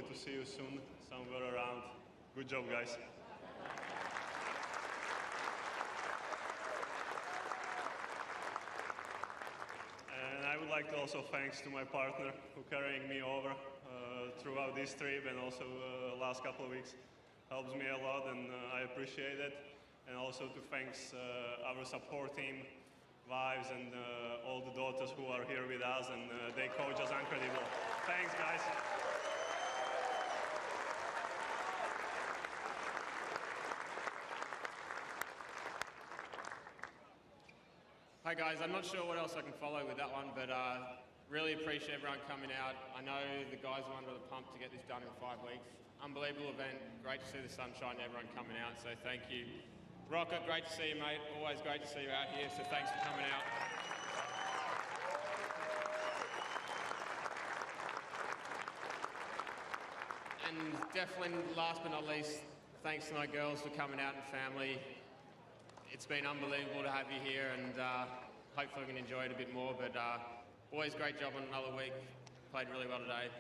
to see you soon, somewhere around. Good job, guys. And I would like to also thanks to my partner who carrying me over throughout this trip and also last couple of weeks. Helps me a lot, and I appreciate it. And also to thanks our support team, wives, and all the daughters who are here with us, and they coach us incredible. Thanks, guys. Hi guys, I'm not sure what else I can follow with that one, but really appreciate everyone coming out. I know the guys are under the pump to get this done in 5 weeks. Unbelievable event, great to see the sunshine and everyone coming out, so thank you. Rocket, great to see you, mate. Always great to see you out here, so thanks for coming out. And definitely, last but not least, thanks to my girls for coming out and family. It's been unbelievable to have you here, and hopefully we can enjoy it a bit more, but always great job on another week. Played really well today.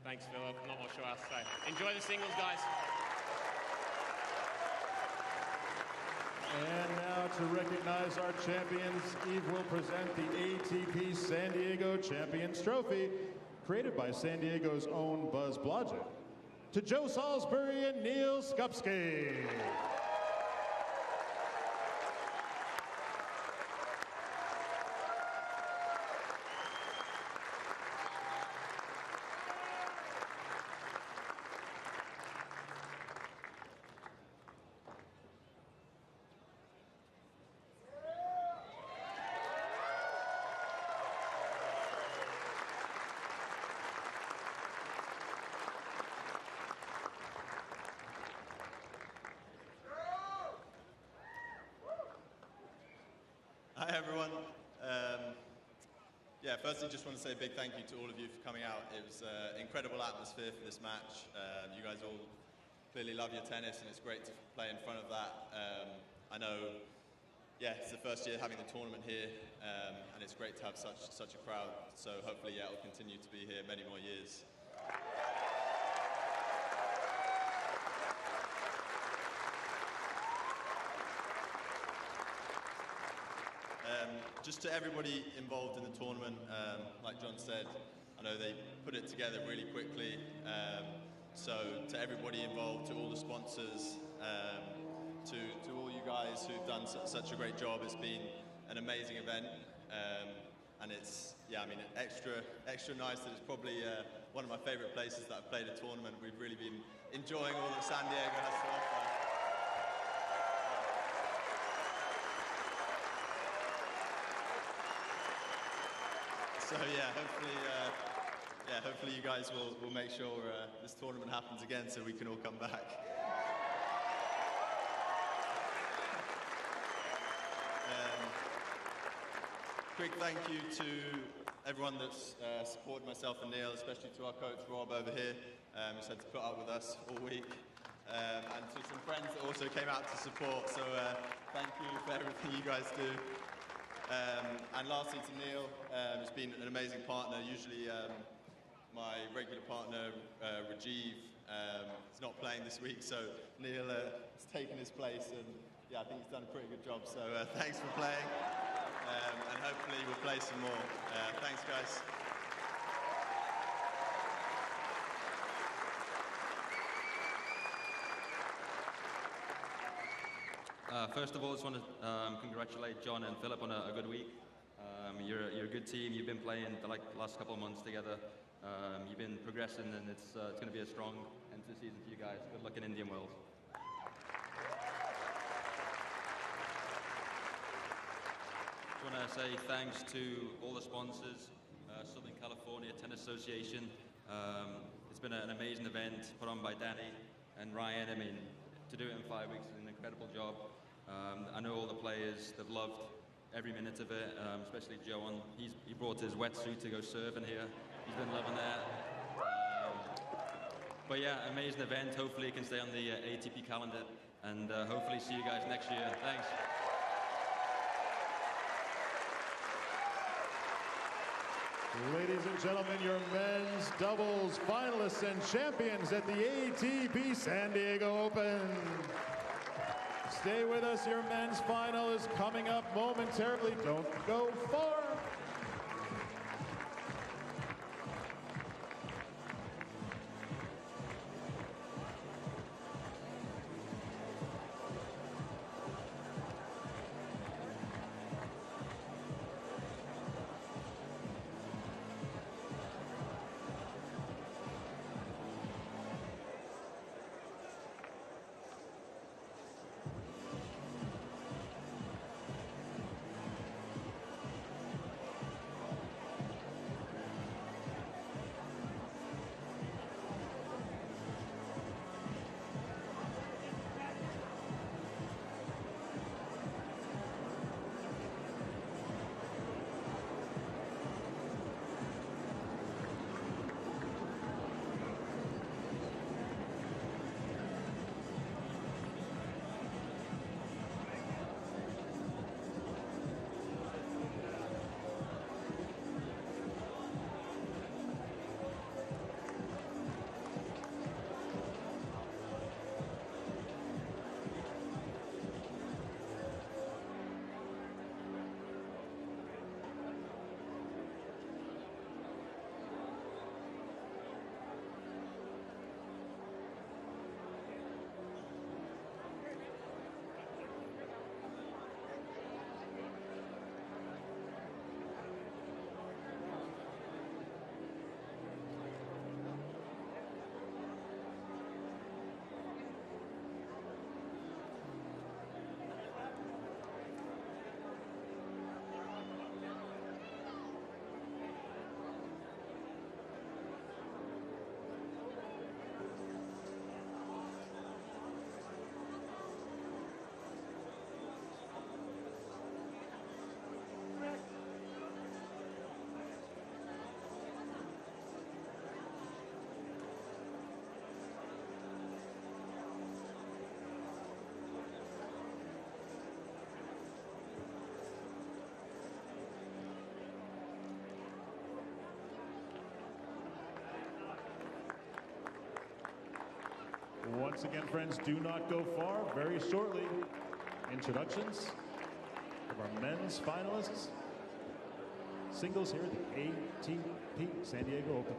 Thanks, Philip. Not much else to say. Enjoy the singles, guys. And now to recognize our champions, Eve will present the ATP San Diego Champions Trophy, created by San Diego's own Buzz Blodgett, to Joe Salisbury and Neil Skupski. Hi everyone. Firstly, just want to say a big thank you to all of you for coming out. It was an incredible atmosphere for this match. You guys all clearly love your tennis, and it's great to play in front of that. I know, it's the first year having the tournament here, and it's great to have such a crowd. So hopefully, it'll continue to be here many more years. Just to everybody involved in the tournament, like John said, I know they put it together really quickly. So to everybody involved, to all the sponsors, to all you guys who've done such a great job, it's been an amazing event. And it's, extra nice that it's probably one of my favorite places that I've played a tournament. We've really been enjoying all that San Diego has to offer. So hopefully you guys will make sure this tournament happens again so we can all come back. Quick thank you to everyone that's supported myself and Neil, especially to our coach Rob over here, who's had to put up with us all week, and to some friends that also came out to support. So thank you for everything you guys do. And lastly to Neil, who's been an amazing partner. Usually my regular partner, Rajiv, is not playing this week, so Neil has taken his place, and I think he's done a pretty good job, so thanks for playing, and hopefully we'll play some more. Thanks, guys. First of all, I just want to congratulate John and Philip on a good week. You're a good team. You've been playing the last couple of months together. You've been progressing, and it's going to be a strong end to the season for you guys. Good luck in Indian Wells. I want to say thanks to all the sponsors, Southern California Tennis Association. It's been an amazing event put on by Danny and Ryan. I mean, to do it in 5 weeks is an incredible job. I know all the players, they've loved every minute of it, especially Joan. He brought his wetsuit to go surfing here. He's been loving that. But yeah, amazing event. Hopefully it can stay on the ATP calendar, and hopefully see you guys next year. Thanks. Ladies and gentlemen, your men's doubles finalists and champions at the ATP San Diego Open. Stay with us, your men's final is coming up momentarily. Don't go far. Once again, friends, do not go far. Very shortly, introductions of our men's finalists. Singles here at the ATP San Diego Open.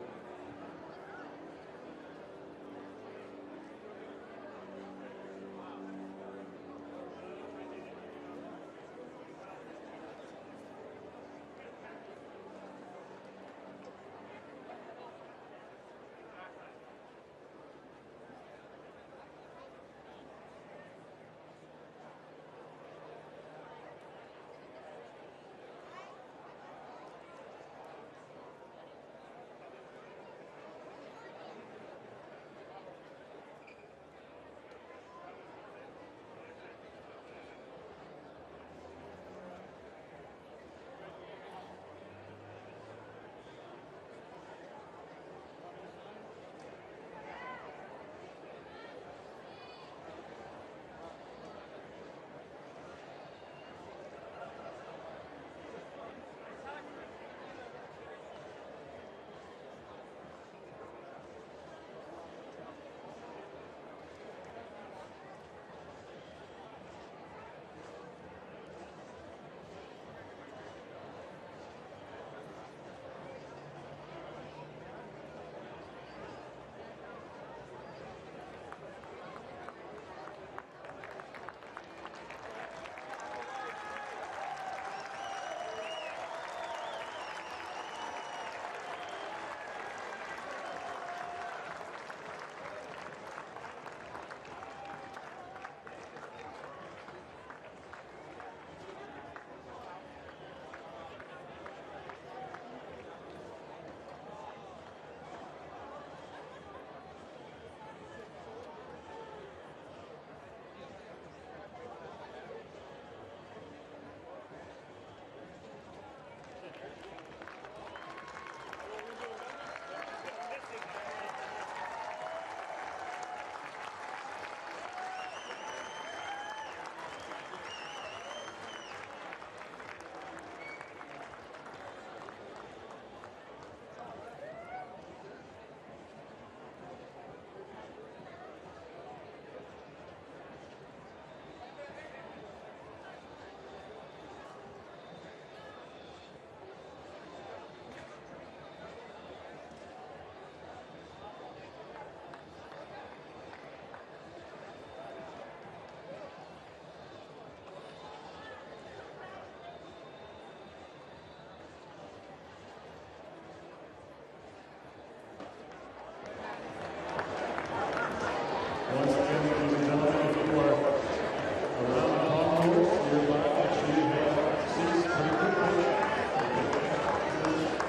Once again, ladies and gentlemen, if you are around the concourse, you're about to actually have seats pretty quickly.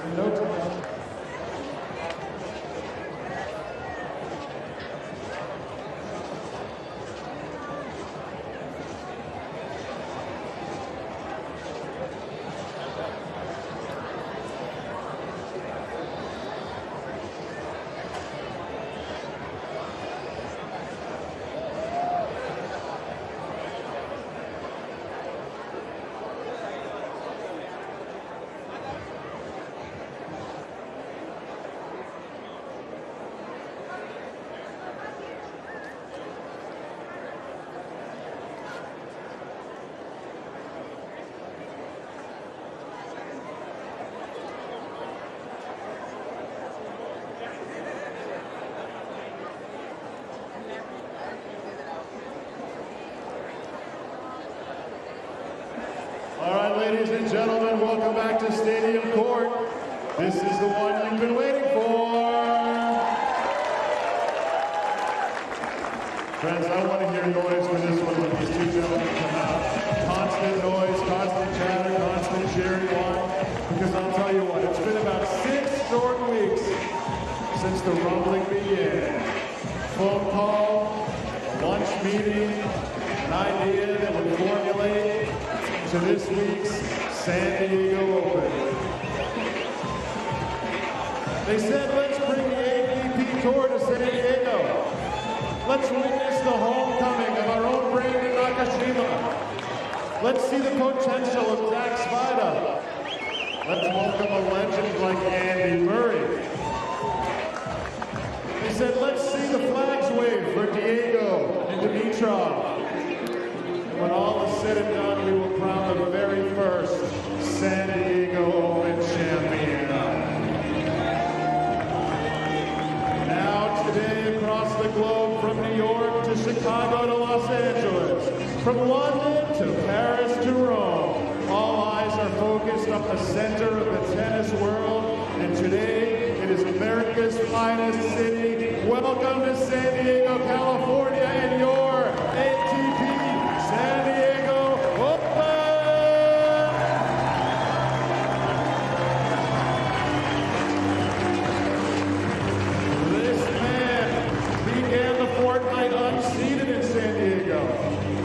In no time. All right, ladies and gentlemen, welcome back to Stadium Court. This is the one you've been waiting for. Friends, I want to hear noise for this one when these two gentlemen come out. Constant noise, constant chatter, constant cheering on. Because I'll tell you what, it's been about 6 short weeks since the rumbling began. Phone call, a lunch meeting, an idea that would formulate to this week's San Diego Open. They said, let's bring the ATP Tour to San Diego. Let's witness the homecoming of our own Brandon Nakashima. Let's see the potential of Zach Svida. Let's welcome a legend like Andy Murray. They said, let's see the flags wave for Diego and Dimitrov. When all is said and done, we will crown the very first San Diego Open champion. Now today across the globe, from New York to Chicago to Los Angeles, from London to Paris to Rome, all eyes are focused on the center of the tennis world, and today it is America's finest city. Welcome to San Diego, California, and your ATP San Diego Open! This man began the fortnight unseeded in San Diego.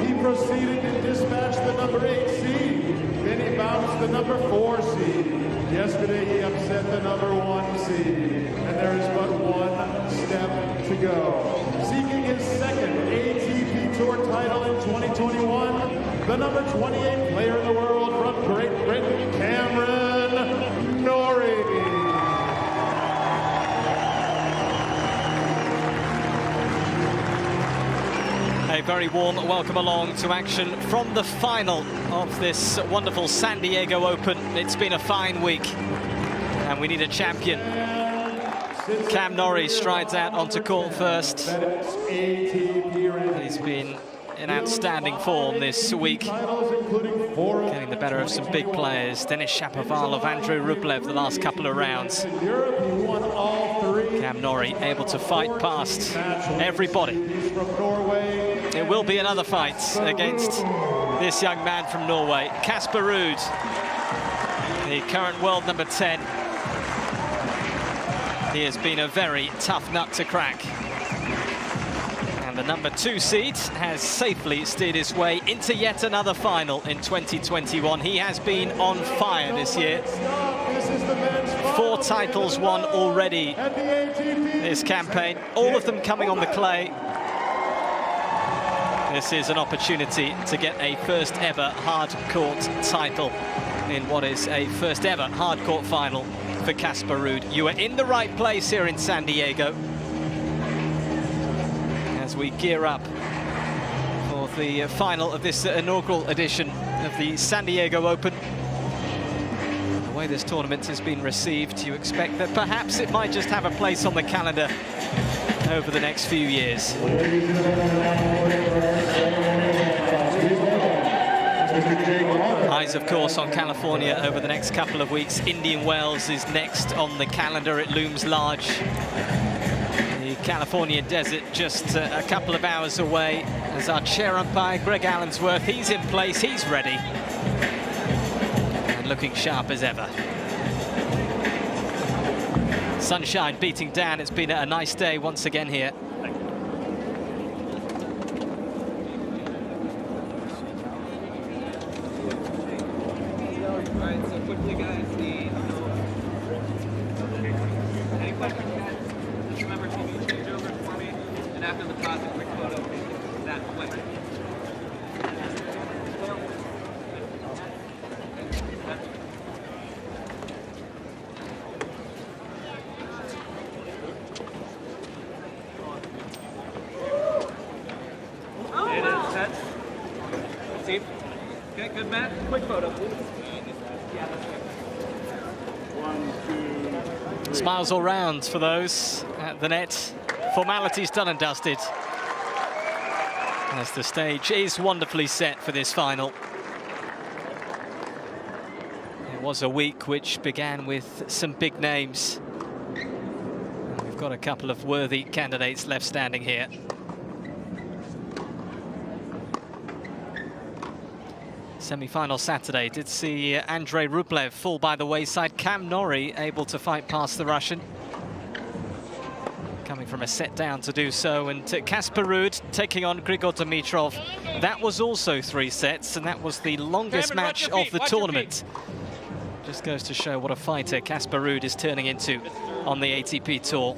He proceeded to dispatch the number 8 seed. Then he bounced the number 4 seed. Yesterday he upset the number 1 seed. And there is but one step to go. Seeking his second ATP Tour title in 2021, the number 28 player in the world from Great Britain, Cameron Norrie. A very warm welcome along to action from the final of this wonderful San Diego Open. It's been a fine week, and we need a champion. Cam Norrie strides out onto court first. He's been in outstanding form this week, getting the better of some big players. Denis Shapovalov, Andrew Rublev the last couple of rounds. Cam Norrie able to fight past everybody. It will be another fight against this young man from Norway, Casper Ruud, the current world number 10. He has been a very tough nut to crack. And the number 2 seed has safely steered his way into yet another final in 2021. He has been on fire this year. 4 titles won already this campaign, all of them coming on the clay. This is an opportunity to get a first ever hard court title in what is a first ever hard court final for Casper Ruud. You are in the right place here in San Diego as we gear up for the final of this inaugural edition of the San Diego Open. The way this tournament has been received, you expect that perhaps it might just have a place on the calendar over the next few years. Eyes, of course, on California over the next couple of weeks. Indian Wells is next on the calendar. It looms large. The Californian desert, just a couple of hours away. As our chair umpire, Greg Allensworth, he's in place, he's ready. And looking sharp as ever. Sunshine beating down. It's been a nice day once again here. Okay, good, Matt. Quick photo, please. Smiles all round for those at the net. Formalities done and dusted. As the stage is wonderfully set for this final. It was a week which began with some big names. And we've got a couple of worthy candidates left standing here. Semi-final Saturday did see Andrei Rublev fall by the wayside. Cam Norrie able to fight past the Russian, coming from a set down to do so, and Casper Ruud taking on Grigor Dimitrov. That was also 3 sets, and that was the longest match of the tournament. Just goes to show what a fighter Casper Ruud is turning into on the ATP Tour.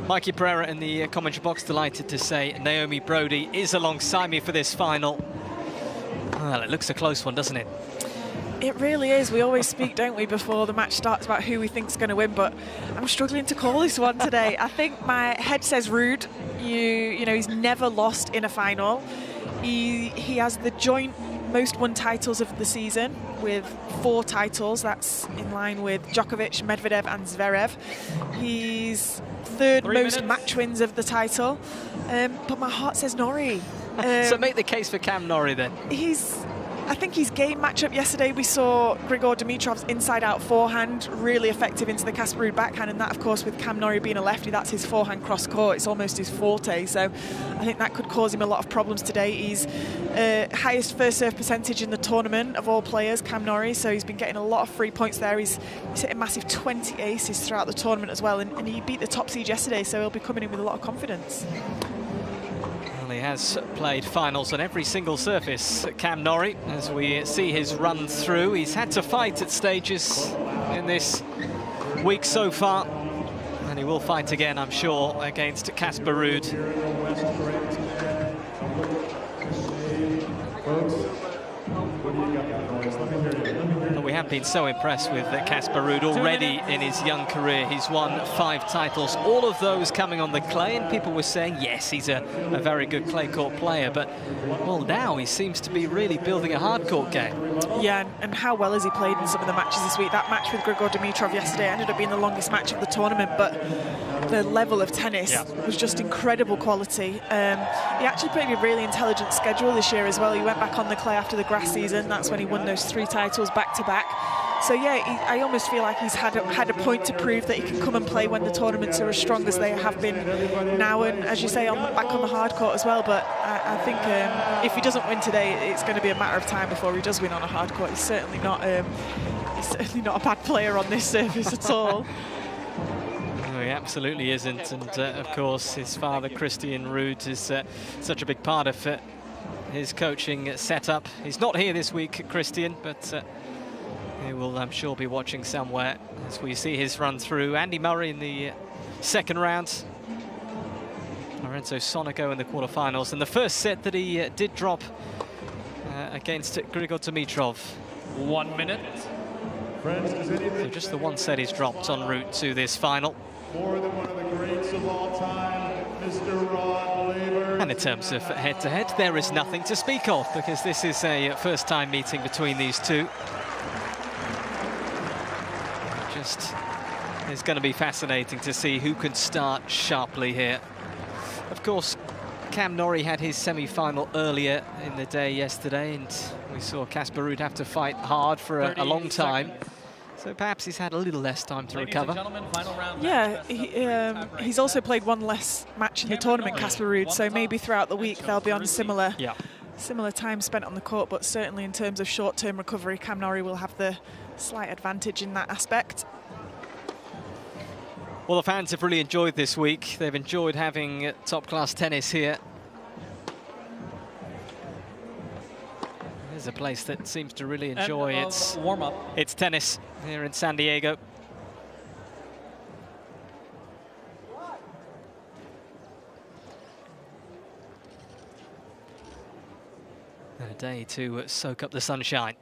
Mikey Pereira in the commentary box, delighted to say Naomi Brody is alongside me for this final. Well, it looks a close one, doesn't it? It really is. We always speak, don't we, before the match starts about who we think's going to win, but I'm struggling to call this one today. I think my head says Ruud. You know, he's never lost in a final. He has the joint most won titles of the season with 4 titles. That's in line with Djokovic, Medvedev and Zverev. He's 3rd most match wins of the title, but my heart says Norrie. So make the case for Cam Norrie then. I think his game matchup yesterday, we saw Grigor Dimitrov's inside-out forehand really effective into the Casper Ruud backhand, and that, of course, with Cam Norrie being a lefty, that's his forehand cross-court. It's almost his forte, so I think that could cause him a lot of problems today. He's highest first serve percentage in the tournament of all players, Cam Norrie, so he's been getting a lot of free points there. He's hit a massive 20 aces throughout the tournament as well, and he beat the top seed yesterday, so he'll be coming in with a lot of confidence. Well, he has played finals on every single surface, Cam Norrie, as we see his run through. He's had to fight at stages in this week so far, and he will fight again, I'm sure, against Casper Ruud. But we have been so impressed with Casper Ruud already in his young career. He's won 5 titles, all of those coming on the clay, and people were saying, yes, he's a very good clay court player, but, well, now he seems to be really building a hard court game. Yeah, and how well has he played in some of the matches this week? That match with Grigor Dimitrov yesterday ended up being the longest match of the tournament, but the level of tennis was just incredible quality. He actually played a really intelligent schedule this year as well. He went back on the clay after the grass season. That's when he won those 3 titles back-to-back. So yeah, I almost feel like he's had a point to prove that he can come and play when the tournaments are as strong as they have been now, and as you say, back on the hard court as well. But I think if he doesn't win today, it's going to be a matter of time before he does win on a hard court. He's certainly not a bad player on this surface at all. No, he absolutely isn't, and of course his father Christian Ruud is such a big part of his coaching setup. He's not here this week, Christian, but he will, I'm sure, be watching somewhere as we see his run through. Andy Murray in the second round, Lorenzo Sonico in the quarterfinals, and the first set that he did drop against Grigor Dimitrov. 1 minute. So just the 1 set he's dropped en route to this final. More than one of the greats of all time, Mr. Rod Laver. And in terms of head-to-head, there is nothing to speak of, because this is a first-time meeting between these two. Just, it's going to be fascinating to see who can start sharply here. Of course, Cam Norrie had his semi-final earlier in the day yesterday, and we saw Casper Ruud have to fight hard for a long time. So perhaps he's had a little less time to Ladies and recover. gentlemen, final round Yeah, match, he's also played one less match in the tournament, Casper Ruud, so maybe throughout the week they'll be on similar time spent on the court, but certainly in terms of short-term recovery, Cam Norrie will have the slight advantage in that aspect. Well, the fans have really enjoyed this week. They've enjoyed having top-class tennis here. There's a place that seems to really enjoy its warm-up. Its tennis here in San Diego. And a day to soak up the sunshine.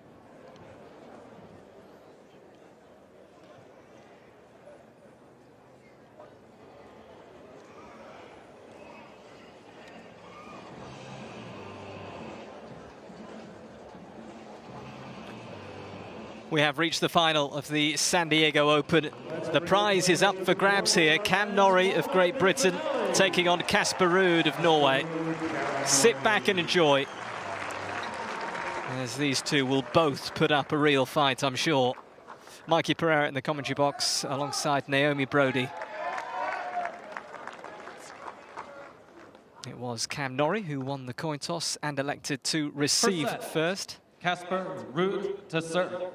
We have reached the final of the San Diego Open. The prize is up for grabs here. Cam Norrie of Great Britain taking on Casper Ruud of Norway. Sit back and enjoy, as these two will both put up a real fight, I'm sure. Mikey Pereira in the commentary box alongside Naomi Brody. It was Cam Norrie who won the coin toss and elected to receive first. Casper Ruud to serve.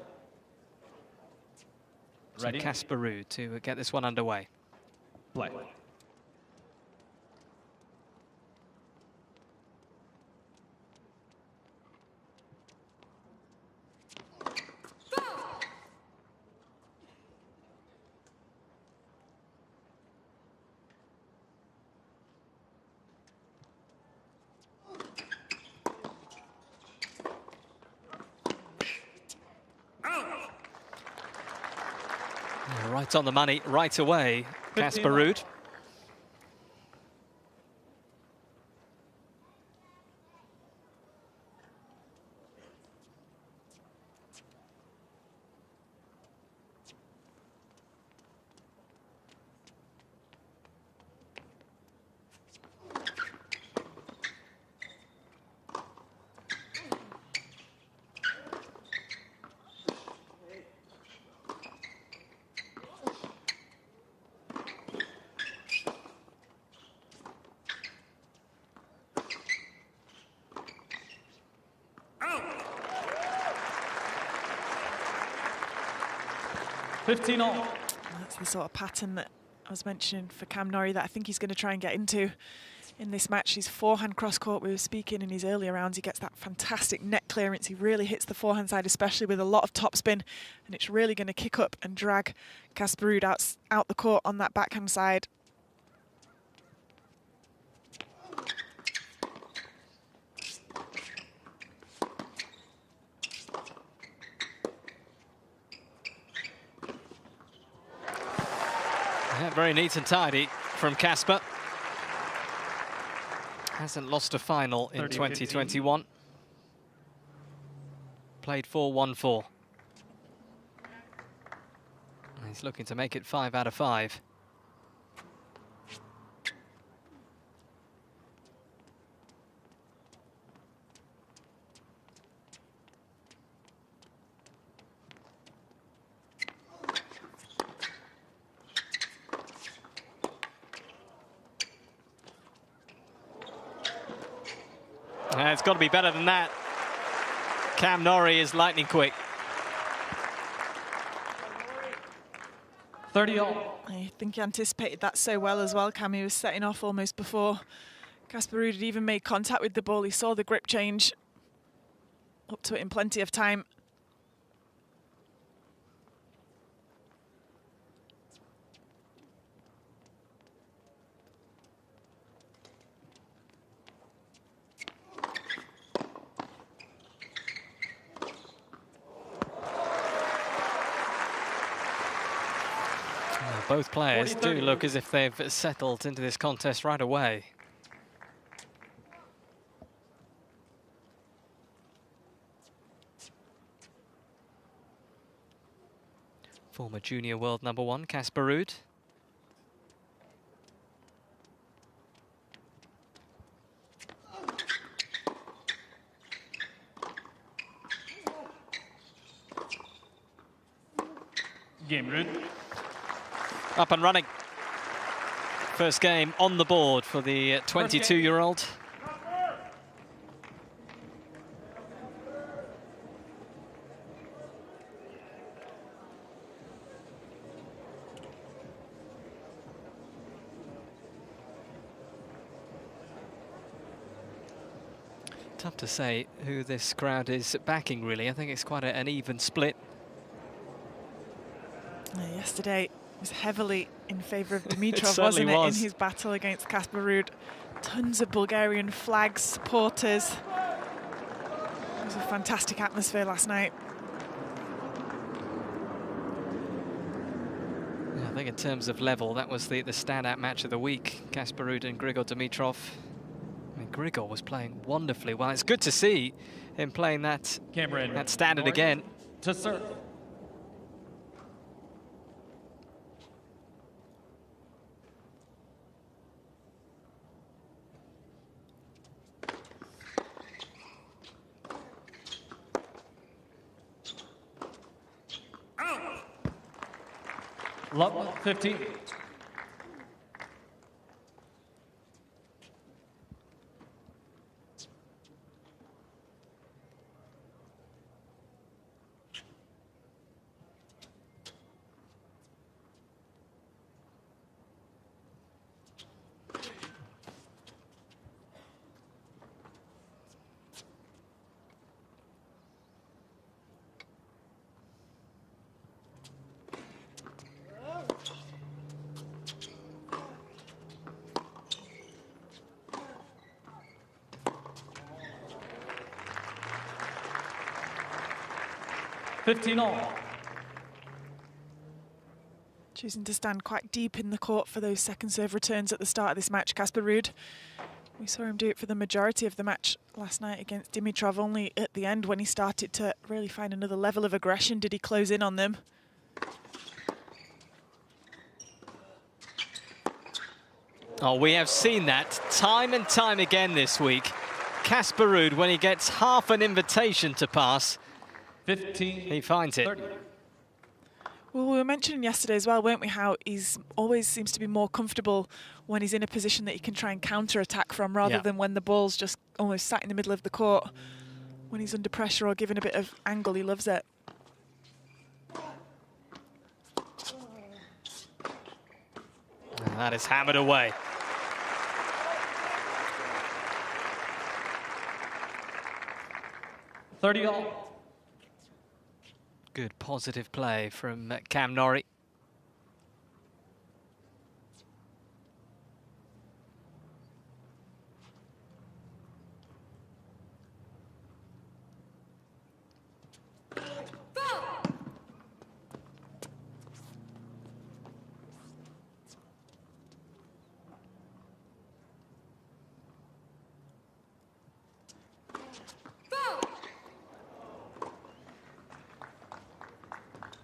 So Casper Ruud to get this one underway. Play. Right on the money, right away, Casper Ruud. That's the sort of pattern that I was mentioning for Cam Norrie that I think he's going to try and get into in this match. His forehand cross-court, we were speaking in his earlier rounds, he gets that fantastic net clearance. He really hits the forehand side, especially with a lot of topspin, and it's really going to kick up and drag Casper Ruud out the court on that backhand side. Yeah, very neat and tidy from Casper. Hasn't lost a final in 2021. Played 4-1-4. He's looking to make it 5 out of 5. It's got to be better than that. Cam Norrie is lightning quick. 30-all. I think he anticipated that so well as well, Cam. He was setting off almost before Casper Ruud had even made contact with the ball. He saw the grip change, up to it in plenty of time. Both players do look as if they've settled into this contest right away. Former junior world #1, Casper Ruud. Game, Ruud. Up and running. First game on the board for the 22-year-old. Tough to say who this crowd is backing, really. I think it's quite an even split. Yesterday was heavily in favour of Dimitrov, wasn't it, in his battle against Casper Ruud. Tons of Bulgarian flags, supporters. It was a fantastic atmosphere last night. Yeah, I think in terms of level, that was the standout match of the week. Casper Ruud and Grigor Dimitrov. I mean, Grigor was playing wonderfully well. It's good to see him playing that standard Norrie again. To serve. Love 15. All. Choosing to stand quite deep in the court for those second serve returns at the start of this match, Casper Ruud. We saw him do it for the majority of the match last night against Dimitrov. Only at the end, when he started to really find another level of aggression, did he close in on them. Oh, we have seen that time and time again this week. Casper Ruud, when he gets half an invitation to pass, 15, he finds it. 30. Well, we were mentioning yesterday as well, weren't we, how he's always seems to be more comfortable when he's in a position that he can try and counter-attack from, rather than when the ball's just almost sat in the middle of the court. When he's under pressure or given a bit of angle, he loves it. And that is hammered away. All. Good positive play from Cam Norrie.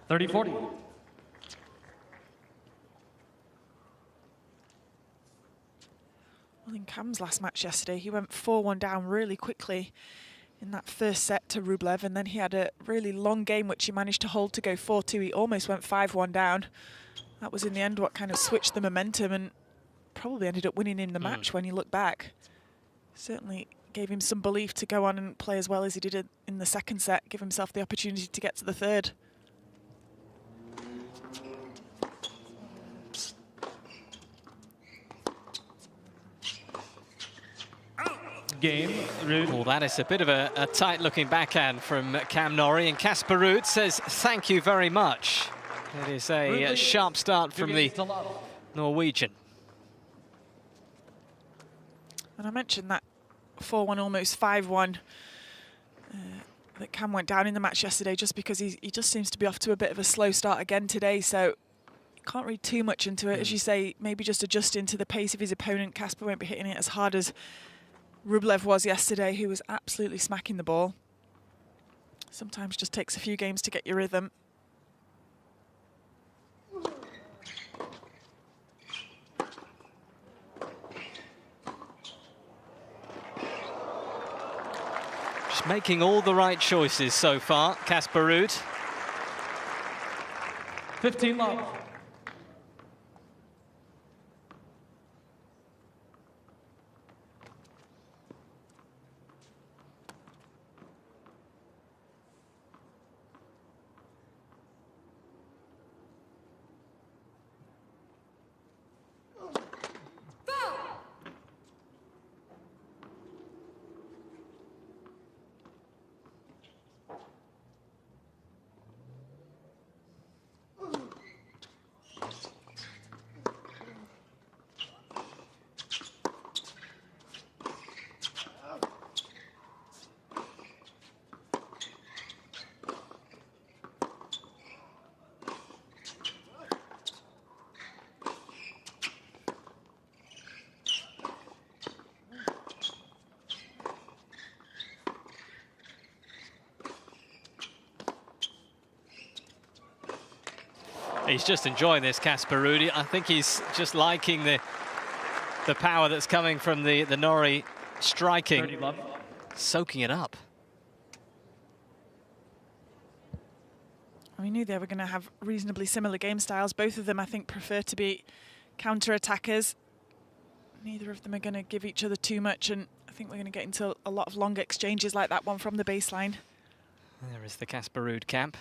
.40. Well, in Cam's last match yesterday, he went 4-1 down really quickly in that first set to Rublev, and then he had a really long game which he managed to hold to go 4-2. He almost went 5-1 down. That was in the end what kind of switched the momentum and probably ended up winning him the match when you look back. Certainly gave him some belief to go on and play as well as he did in the second set, give himself the opportunity to get to the third. Game, Ruud. Well, that is a bit of a tight-looking backhand from Cam Norrie, and Casper Ruud says thank you very much. It is a sharp start from the Norwegian. And I mentioned that 4-1, almost 5-1 that Cam went down in the match yesterday, just because he just seems to be off to a bit of a slow start again today, so can't read too much into it. As you say, maybe just adjusting to the pace of his opponent. Casper won't be hitting it as hard as Rublev was yesterday, who was absolutely smacking the ball. Sometimes just takes a few games to get your rhythm. Just making all the right choices so far, Casper Ruud. 15 love. He's just enjoying this, Casper, Ruud. I think he's just liking the power that's coming from the Norrie striking, soaking it up. We knew they were going to have reasonably similar game styles. Both of them, I think, prefer to be counter-attackers. Neither of them are going to give each other too much, and I think we're going to get into a lot of long exchanges like that one from the baseline. There is the Casper Ruud camp.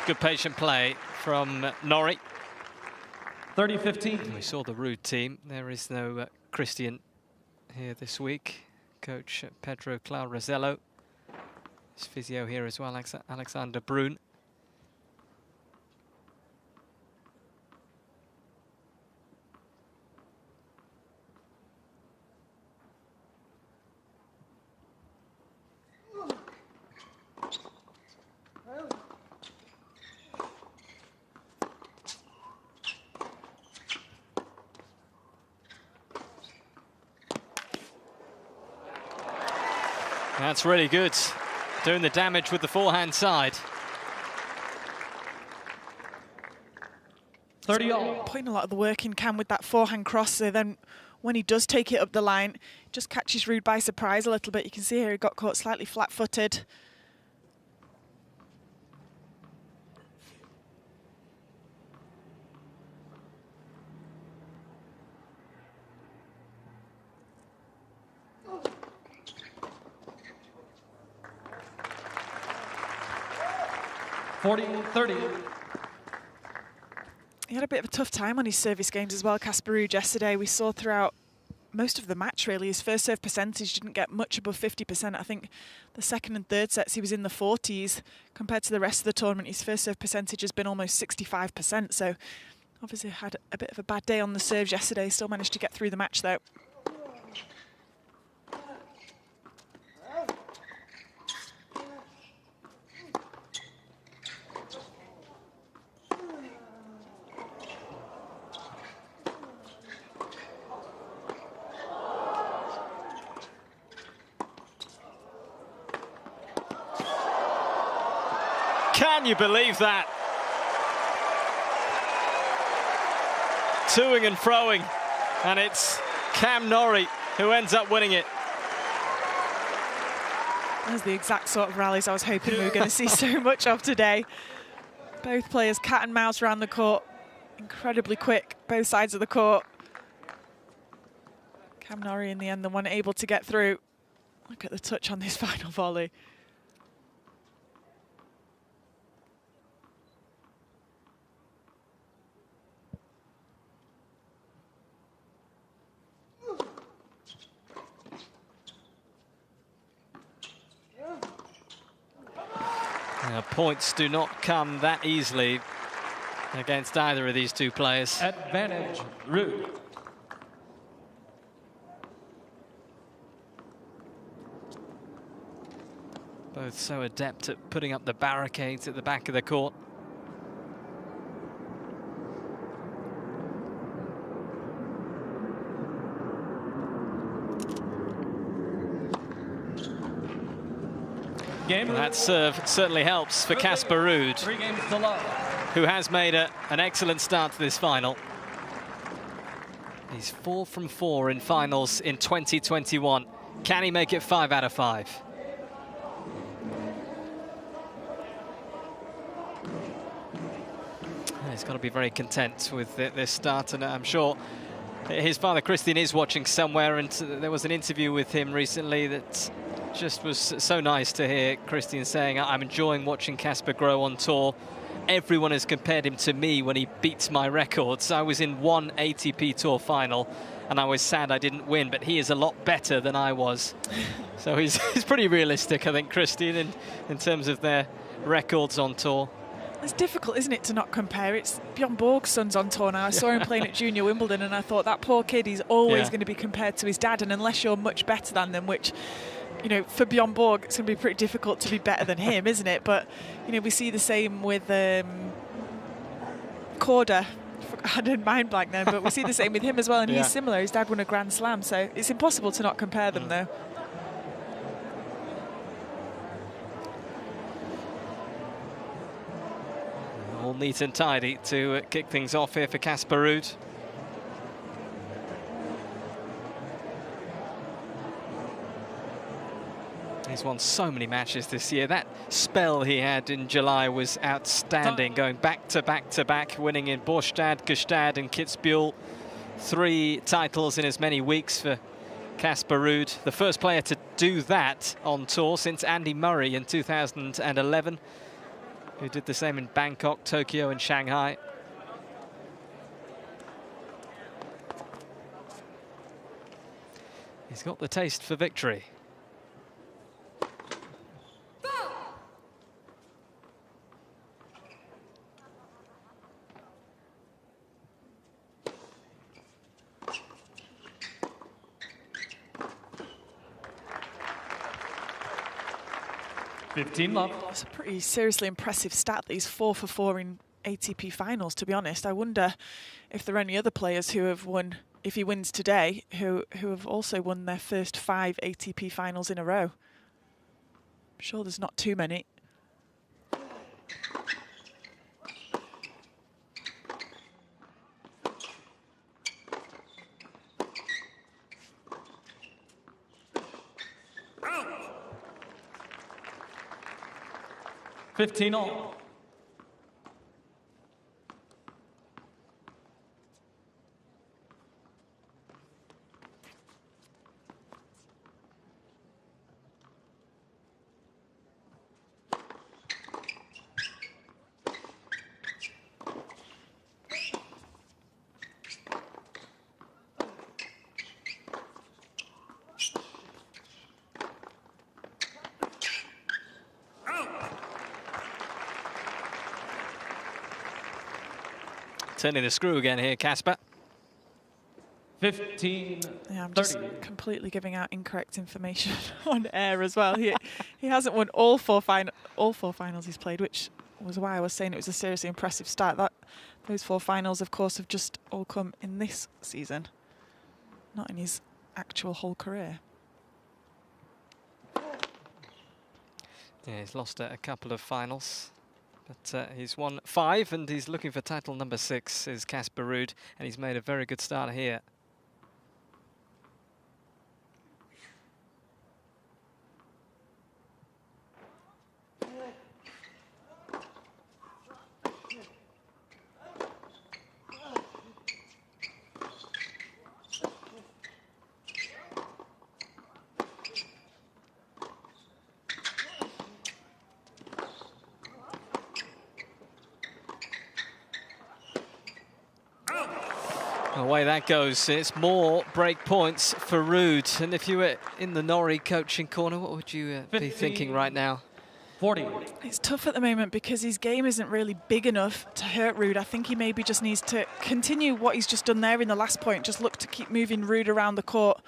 Good patient play from Norrie. 30-15. We saw the Ruud team. There is no Christian here this week. Coach Pedro Claurozello. His physio here as well, Alexander Brun. That's really good, doing the damage with the forehand side. 30 all. Putting a lot of the work in Cam with that forehand cross, so then when he does take it up the line, just catches Ruud by surprise a little bit. You can see here he got caught slightly flat-footed. He had a bit of a tough time on his service games as well, Casper Ruud, yesterday. We saw throughout most of the match, really, his first serve percentage didn't get much above 50%. I think the second and third sets he was in the 40s. Compared to the rest of the tournament, his first serve percentage has been almost 65%. So obviously had a bit of a bad day on the serves yesterday. Still managed to get through the match, though. Can you believe that? Toing and froing, and it's Cam Norrie who ends up winning it. That's the exact sort of rallies I was hoping we were going to see so much of today. Both players cat and mouse around the court, incredibly quick, both sides of the court. Cam Norrie in the end, the one able to get through. Look at the touch on this final volley. Points do not come that easily against either of these two players. Advantage, Ruud. Both so adept at putting up the barricades at the back of the court. Game. Well, that serve certainly helps for Casper Ruud, 3 games to love. who has made an excellent start to this final. He's 4 from 4 in finals in 2021. Can he make it 5 out of 5? He's got to be very content with this start, and I'm sure his father Christian is watching somewhere, and there was an interview with him recently that just was so nice to hear Christian saying, I'm enjoying watching Casper grow on tour. Everyone has compared him to me when he beats my records. I was in one ATP Tour final and I was sad I didn't win, but he is a lot better than I was. So he's pretty realistic, I think, Christian, in terms of their records on tour. It's difficult, isn't it, to not compare? It's Bjorn Borg's son's on tour now. I saw him playing at Junior Wimbledon and I thought, that poor kid, he's always going to be compared to his dad, and unless you're much better than them, which, you know, for Bjorn Borg, it's going to be pretty difficult to be better than him, isn't it? But, you know, we see the same with Korda. I didn't mind blank then, but we see the same with him as well, and he's similar. His dad won a Grand Slam, so it's impossible to not compare them, though. All neat and tidy to kick things off here for Casper Ruud. He's won so many matches this year. That spell he had in July was outstanding, going back to back to back, winning in Båstad, Gstaad and Kitzbühel. 3 titles in as many weeks for Casper Ruud. The first player to do that on tour since Andy Murray in 2011, who did the same in Bangkok, Tokyo and Shanghai. He's got the taste for victory. It's a pretty seriously impressive stat that he's 4 for 4 in ATP finals, to be honest. I wonder if there are any other players who have won, if he wins today, who have also won their first 5 ATP finals in a row. I'm sure there's not too many. All. Turning the screw again here, Casper. 15. Yeah, I'm just completely giving out incorrect information on air as well. He hasn't won all four finals he's played, which was why I was saying it was a seriously impressive start. Those 4 finals, of course, have just all come in this season, not in his actual whole career. Yeah, he's lost a couple of finals, but he's won 5, and he's looking for title number 6, is Casper Ruud, and he's made a very good start here. Away that goes. It's more break points for Ruud. And if you were in the Norrie coaching corner, what would you be thinking right now? 40. It's tough at the moment because his game isn't really big enough to hurt Ruud. I think he maybe just needs to continue what he's just done there in the last point. Just look to keep moving Ruud around the court.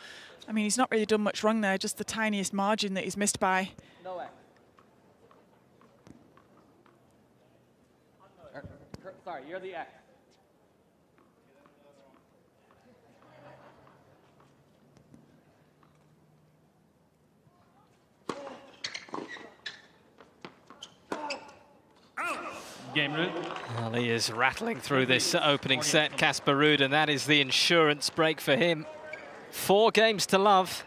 I mean, he's not really done much wrong there, just the tiniest margin that he's missed by. No way. Sorry, you're the X. Game, Ruud. Well, he is rattling through this opening set, Casper Ruud, and that is the insurance break for him. 4 games to love.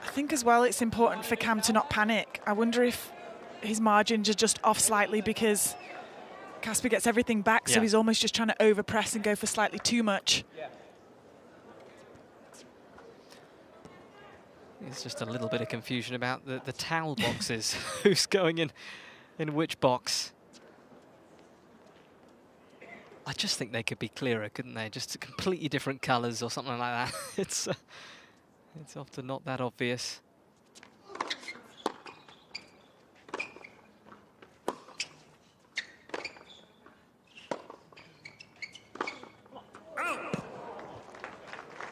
I think as well it's important for Cam to not panic. I wonder if his margins are just off slightly because Casper gets everything back, so he's almost just trying to overpress and go for slightly too much. There's just a little bit of confusion about the towel boxes. Who's going in which box? I just think they could be clearer, couldn't they? Just completely different colours or something like that. It's often not that obvious.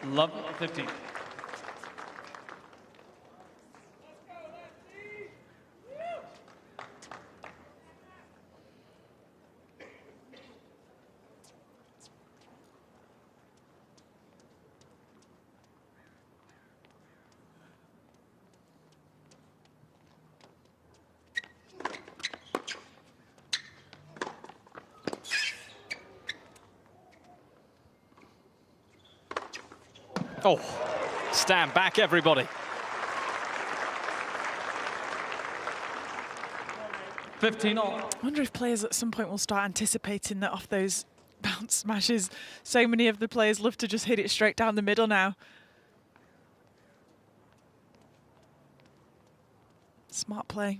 Love 15. Oh, stand back, everybody. 15 all. I wonder if players at some point will start anticipating that off those bounce smashes. So many of the players love to just hit it straight down the middle now. Smart play.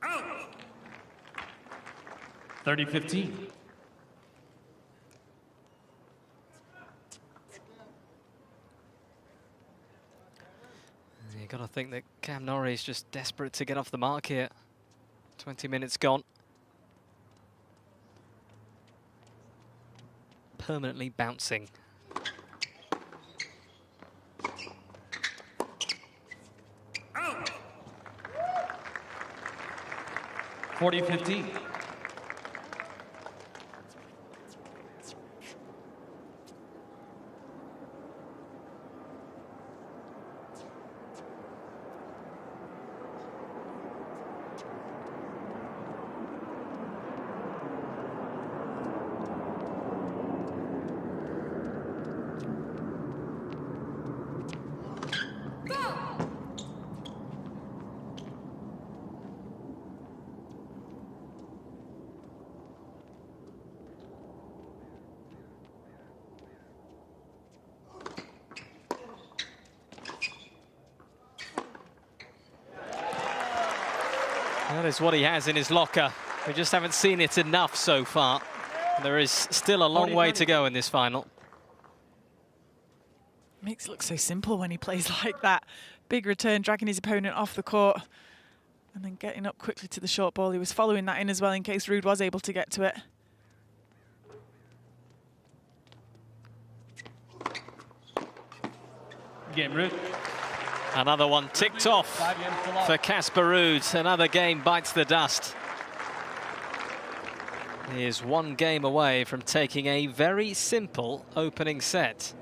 Out. 30-15. You've got to think that Cam Norrie is just desperate to get off the mark here. 20 minutes gone. Permanently bouncing. Out. 40-15. That is what he has in his locker. We just haven't seen it enough so far. There is still a long way to go in this final. Makes it look so simple when he plays like that. Big return, dragging his opponent off the court and then getting up quickly to the short ball. He was following that in as well in case Ruud was able to get to it. Game, Ruud. Another one ticked off for Casper Ruud. Another game bites the dust. He is one game away from taking a very simple opening set.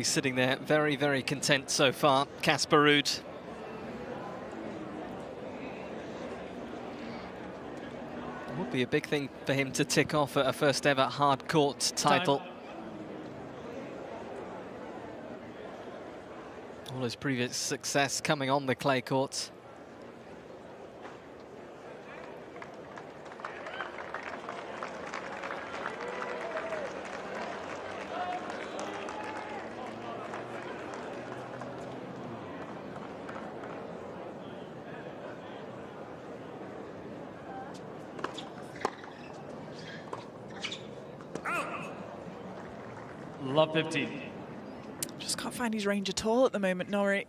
probably sitting there very, very content so far. Casper Ruud. It would be a big thing for him to tick off at a first ever hard court title. All his previous success coming on the clay courts. Love 15. Just can't find his range at all at the moment, Norrie.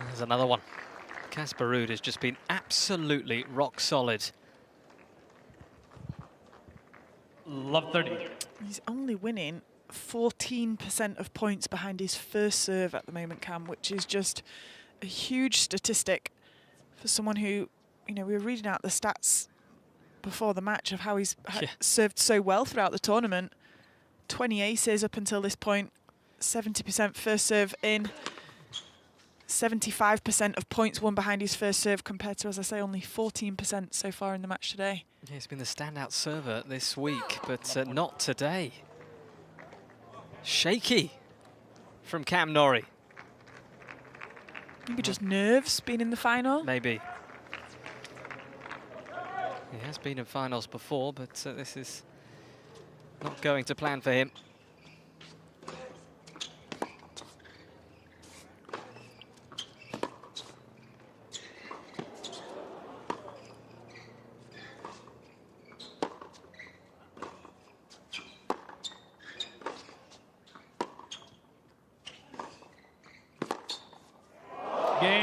There's another one. Casper Ruud has just been absolutely rock solid. Love 30. He's only winning 14% of points behind his first serve at the moment, Cam, which is just a huge statistic for someone who, you know, we were reading out the stats before the match of how he's served so well throughout the tournament. 20 aces up until this point, 70% first serve in. 75% of points won behind his first serve compared to, as I say, only 14% so far in the match today. Yeah, he's been the standout server this week, but not today. Shaky from Cam Norrie. Maybe just nerves being in the final? Maybe. He has been in finals before, but this is not going to plan for him.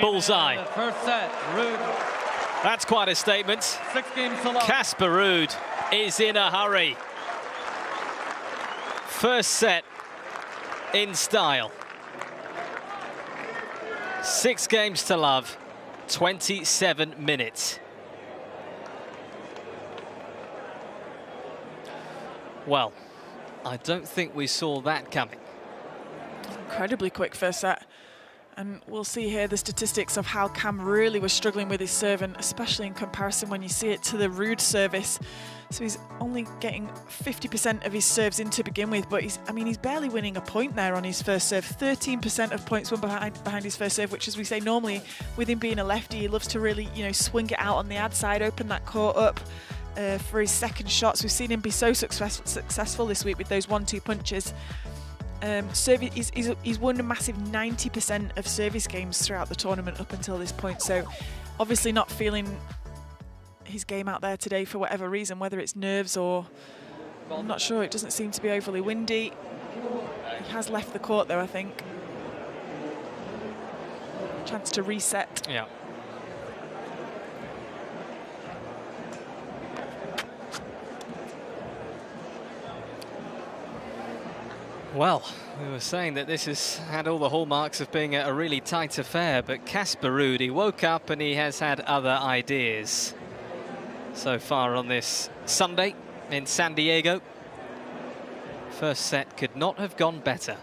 Bullseye. First set, Ruud. That's quite a statement. 6 games to love. Casper Ruud is in a hurry. First set in style. 6 games to love, 27 minutes. Well, I don't think we saw that coming. Incredibly quick first set. And we'll see here the statistics of how Cam really was struggling with his serve, and especially in comparison when you see it to the Ruud service. So he's only getting 50% of his serves in to begin with, but he's barely winning a point there on his first serve. 13% of points won behind his first serve, which, as we say, normally with him being a lefty, he loves to really, you know, swing it out on the ad side, open that court up for his second shots. We've seen him be so successful this week with those 1-2 punches. He's won a massive 90% of service games throughout the tournament up until this point, so obviously not feeling his game out there today for whatever reason, whether it's nerves or I'm not sure. It doesn't seem to be overly windy. He has left the court though, I think. Chance to reset. Yeah. Well, we were saying that this has had all the hallmarks of being a really tight affair, but Casper Ruud, he woke up and he has had other ideas so far on this Sunday in San Diego. First set could not have gone better.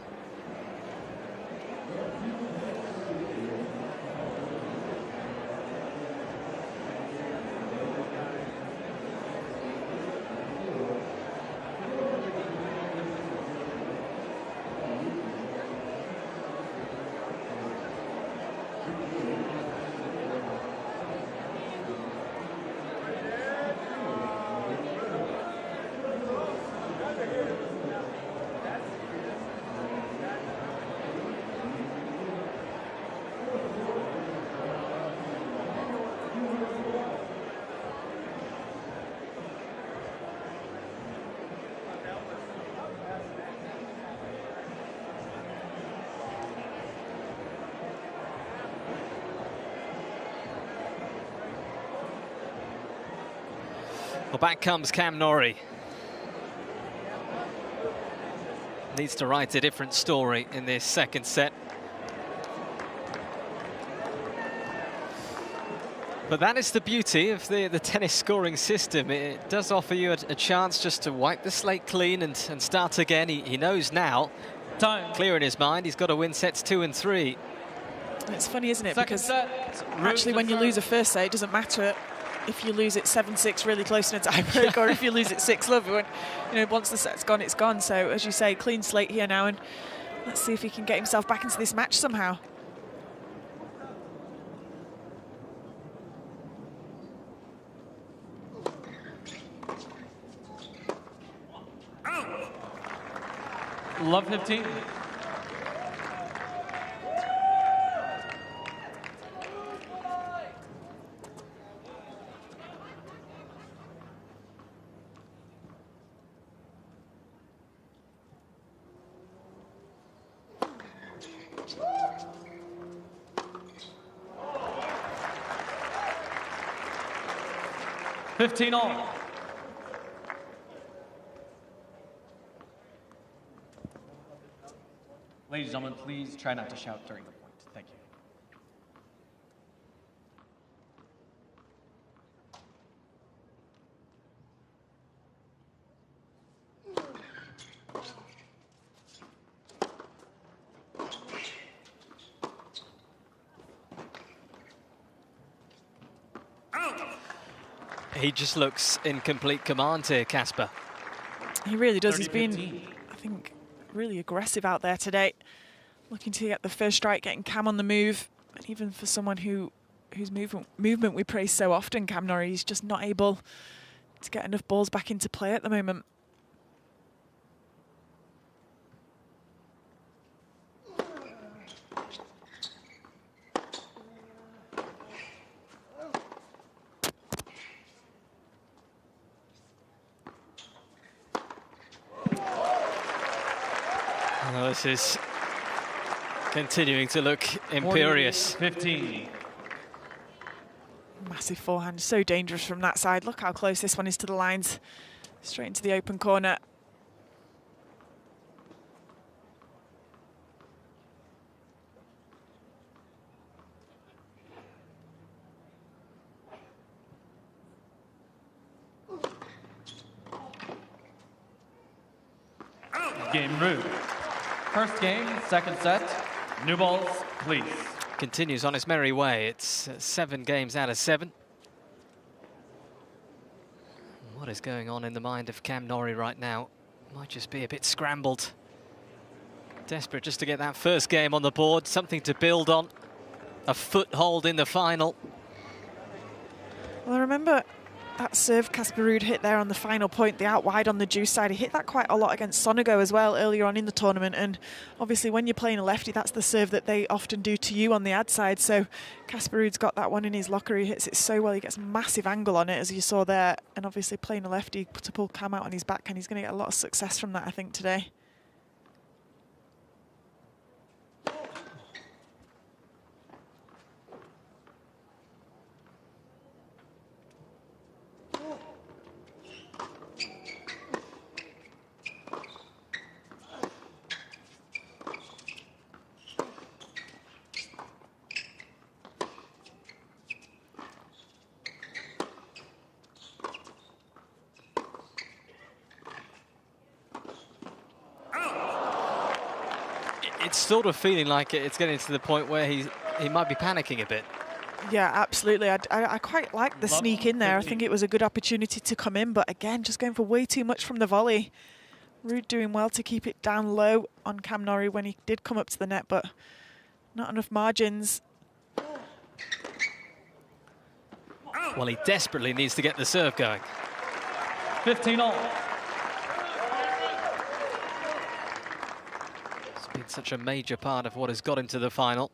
Well, back comes Cam Norrie. Needs to write a different story in this second set. But that is the beauty of the tennis scoring system. It does offer you a chance just to wipe the slate clean and start again. He knows now, clear in his mind, he's got to win sets 2 and 3. It's funny, isn't it? Because actually when you lose a first set, it doesn't matter if you lose it 7-6 really close in a tiebreak or if you lose it 6-love. When, you know, once the set's gone, it's gone. So as you say, clean slate here now, and let's see if he can get himself back into this match somehow. Love 15. All. Ladies and gentlemen, please try not to shout during the point. Thank you. He just looks in complete command here, Casper. He really does. He's been, I think, really aggressive out there today, looking to get the first strike, getting Cam on the move. And even for someone whose movement we praise so often, Cam Norrie, he's just not able to get enough balls back into play at the moment. Well, this is continuing to look imperious. 15. Massive forehand, so dangerous from that side. Look how close this one is to the lines. Straight into the open corner. Game Ruud. First game, second set. New balls, please. Continues on its merry way. It's 7 games out of 7. What is going on in the mind of Cam Norrie right now? Might just be a bit scrambled. Desperate just to get that first game on the board, something to build on. A foothold in the final. Well, I remember that serve Casper Ruud hit there on the final point, the out wide on the juice side. He hit that quite a lot against Sonego as well earlier on in the tournament. And obviously when you're playing a lefty, that's the serve that they often do to you on the ad side. So Casper Ruud's got that one in his locker. He hits it so well. He gets a massive angle on it, as you saw there. And obviously playing a lefty to pull Cam out on his backhand, he's going to get a lot of success from that, I think, today. It's sort of feeling like it's getting to the point where he might be panicking a bit. Yeah, absolutely. I quite like the sneak in there. I think it was a good opportunity to come in, but again, just going for way too much from the volley. Ruud doing well to keep it down low on Cam Norrie when he did come up to the net, but not enough margins. Well, he desperately needs to get the serve going. 15 all. It's been such a major part of what has got him to the final.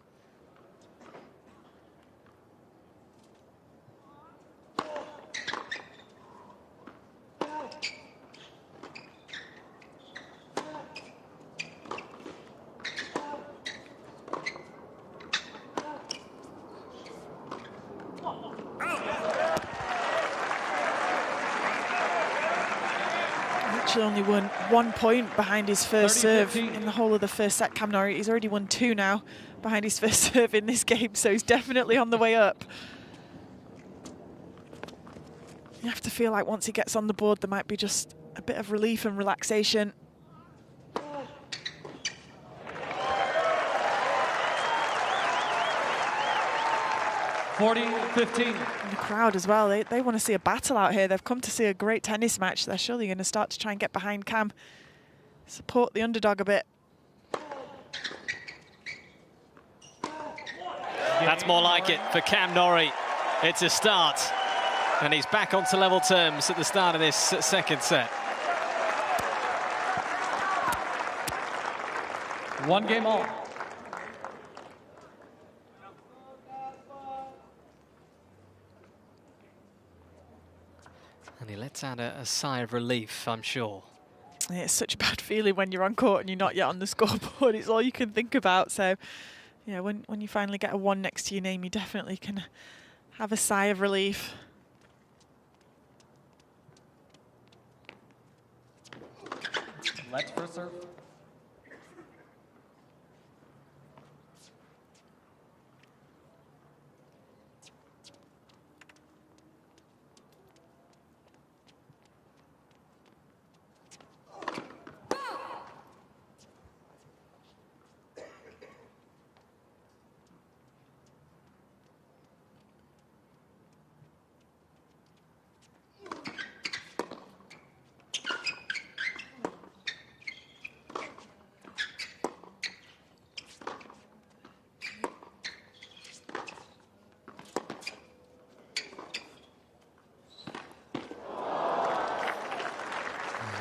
actually only won 1 point behind his first serve in the whole of the first set, Cam Norrie. He's already won 2 now behind his first serve in this game, so he's definitely on the way up. You have to feel like once he gets on the board, there might be just a bit of relief and relaxation. 40-15. And the crowd as well, they want to see a battle out here. They've come to see a great tennis match. They're surely going to start to try and get behind Cam, support the underdog a bit. That's more like it for Cam Norrie. It's a start, and he's back onto level terms at the start of this second set. 1 game all. And he lets out a sigh of relief, I'm sure. It's such a bad feeling when you're on court and you're not yet on the scoreboard. It's all you can think about. So, yeah, when you finally get a 1 next to your name, you definitely can have a sigh of relief. Let's first serve.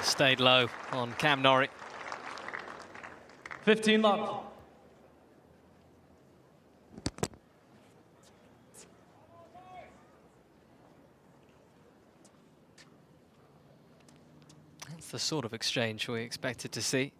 Stayed low on Cam Norrie. 15 love. That's the sort of exchange we expected to see.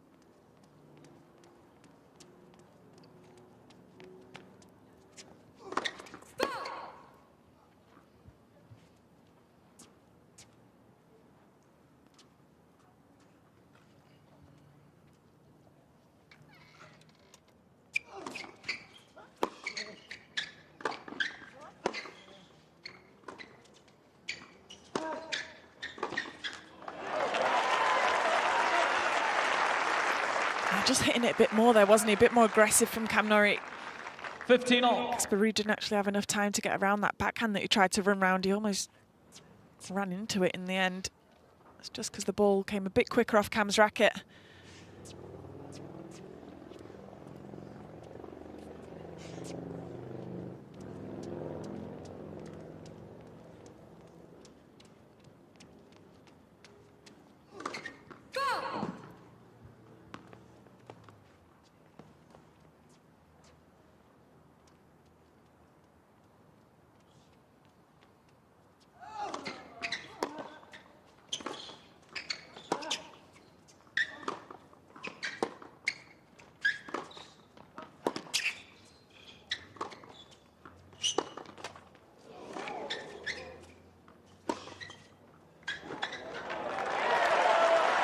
Just hitting it a bit more there, wasn't he? A bit more aggressive from Cam Norrie. 15 all. Casper Ruud didn't actually have enough time to get around that backhand that he tried to run round. He almost ran into it in the end. It's just because the ball came a bit quicker off Cam's racket.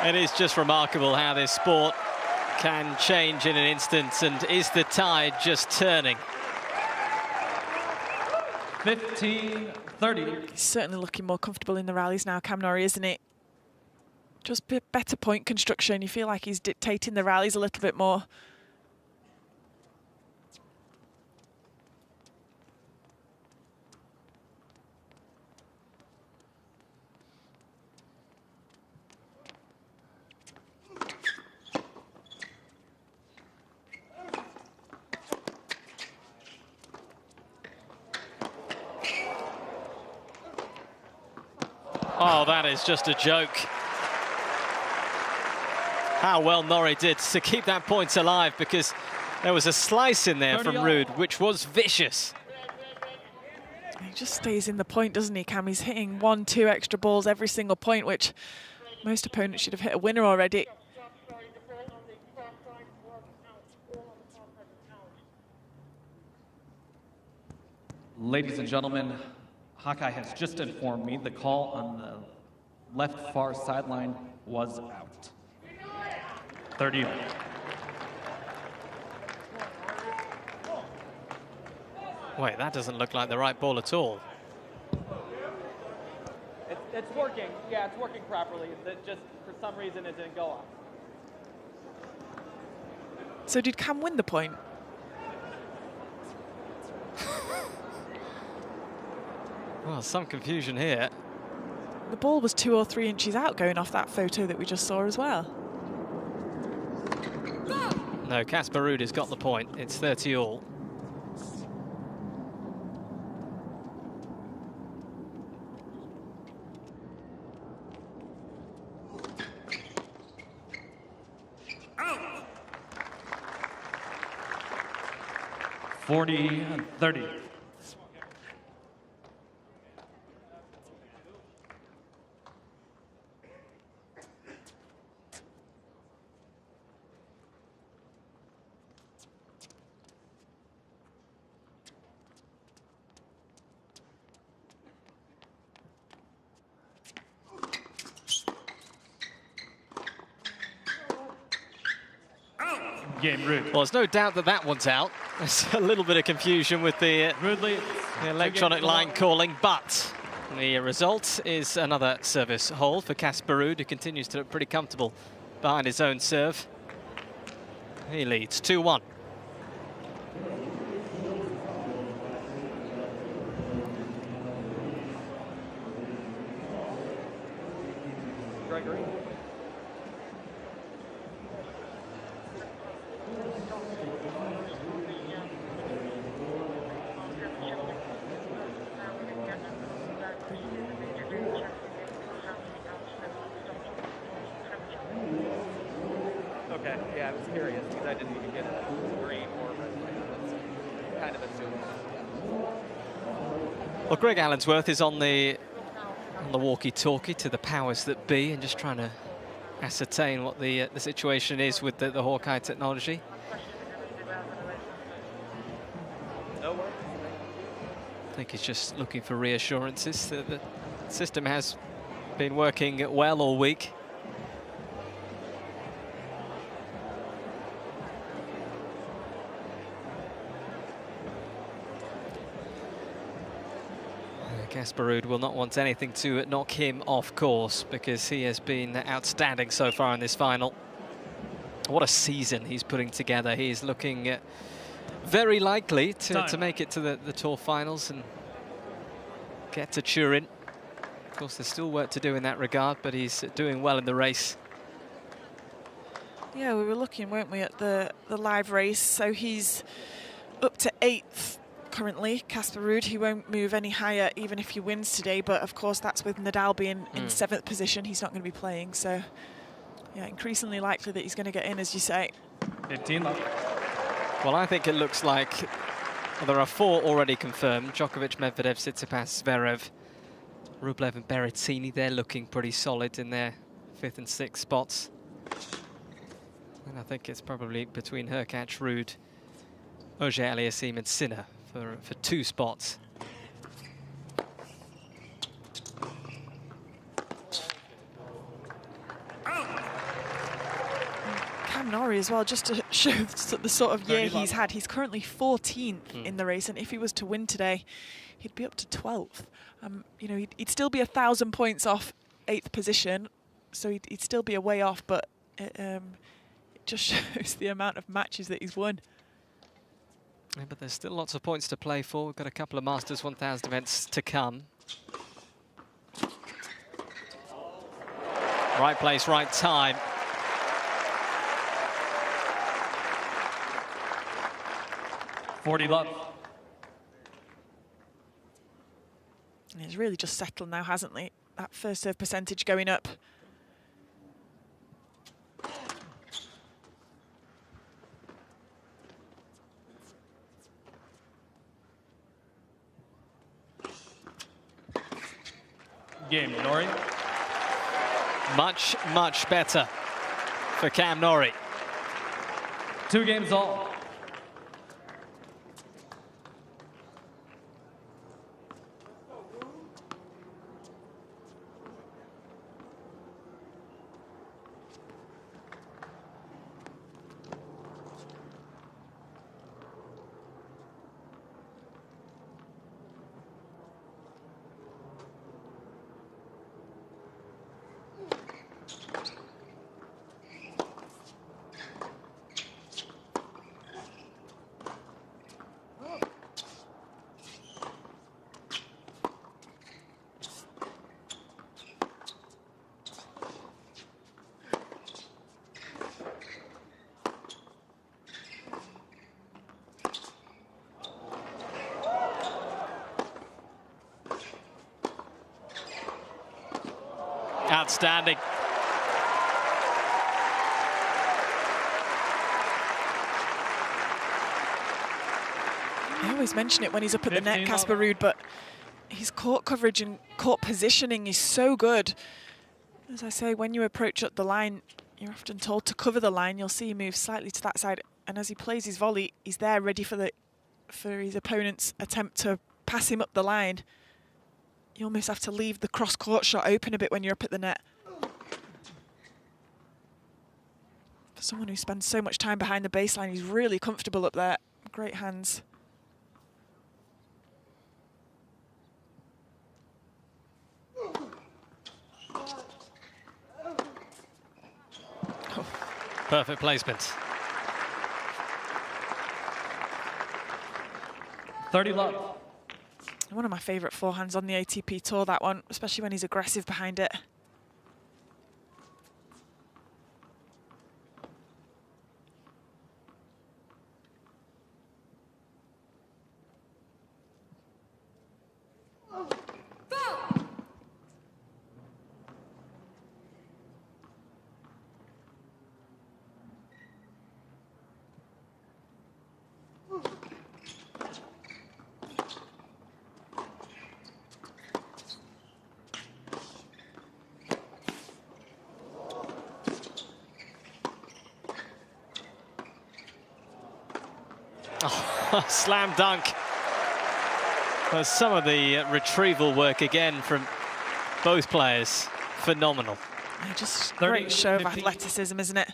It is just remarkable how this sport can change in an instant, and is the tide just turning? 15-30. He's certainly looking more comfortable in the rallies now, Cam Norrie, isn't it? Just a bit better point construction. You feel like he's dictating the rallies a little bit more. Oh, that is just a joke. How well Norrie did to keep that point alive, because there was a slice in there from Ruud, which was vicious. He just stays in the point, doesn't he, Cam? He's hitting 1, 2 extra balls every single point, which most opponents should have hit a winner already. Ladies and gentlemen, Hawkeye has just informed me the call on the left far sideline was out. 30 all. Wait, that doesn't look like the right ball at all. It's working. Yeah, it's working properly. It just, for some reason, it didn't go off. So did Cam win the point? Well, some confusion here. The ball was 2 or 3 inches out going off that photo that we just saw as well. No, Casper Ruud has got the point. It's 30 all. Out. 40-30. Game Ruud. Well, there's no doubt that that one's out. There's a little bit of confusion with the electronic line calling, but the result is another service hole for Casper Ruud, who continues to look pretty comfortable behind his own serve. He leads 2-1. Gregory. Okay, yeah, I was curious because I didn't even get green or red. Kind of assumed. Well, Greg Allensworth is on the walkie-talkie to the powers that be and just trying to ascertain what the situation is with the Hawkeye technology. I think he's just looking for reassurances that the system has been working well all week. Casper Ruud will not want anything to knock him off course because he has been outstanding so far in this final. What a season he's putting together. He's looking very likely to make it to the Tour finals and get to Turin. Of course, there's still work to do in that regard, but he's doing well in the race. Yeah, we were looking, weren't we, at the live race. So he's up to 8th. Currently, Casper Ruud, he won't move any higher even if he wins today, but of course that's with Nadal being in 7th position. He's not going to be playing, so yeah, increasingly likely that he's going to get in, as you say. 15 left. Well, I think it looks like there are 4 already confirmed. Djokovic, Medvedev, Tsitsipas, Zverev, Rublev and Berrettini. They're looking pretty solid in their 5th and 6th spots. And I think it's probably between Hurkacz, Ruud, Auger-Aliassime and Sinner for 2 spots. Cam Norrie as well, just to show the sort of year he's had. He's currently 14th in the race, and if he was to win today, he'd be up to 12th. You know, he'd still be 1,000 points off 8th position, so he'd still be a way off, but it just shows the amount of matches that he's won. Yeah, but there's still lots of points to play for. We've got a couple of Masters 1000 events to come. Right place, right time. $40 left. He's really just settled now, hasn't he? That first serve percentage going up. Game, Norrie. Much, much better for Cam Norrie. 2 games all. outstanding. I always mention it when he's up at the net, Casper Ruud, but his court coverage and court positioning is so good. As I say, when you approach up the line, you're often told to cover the line. You'll see he move slightly to that side, and as he plays his volley, he's there ready for his opponent's attempt to pass him up the line. You almost have to leave the cross-court shot open a bit when you're up at the net. For someone who spends so much time behind the baseline, he's really comfortable up there. Great hands. Perfect placement. 30 love. One of my favourite forehands on the ATP Tour, that one, especially when he's aggressive behind it. Slam dunk. Some of the retrieval work again from both players, phenomenal. Just great show of athleticism, isn't it?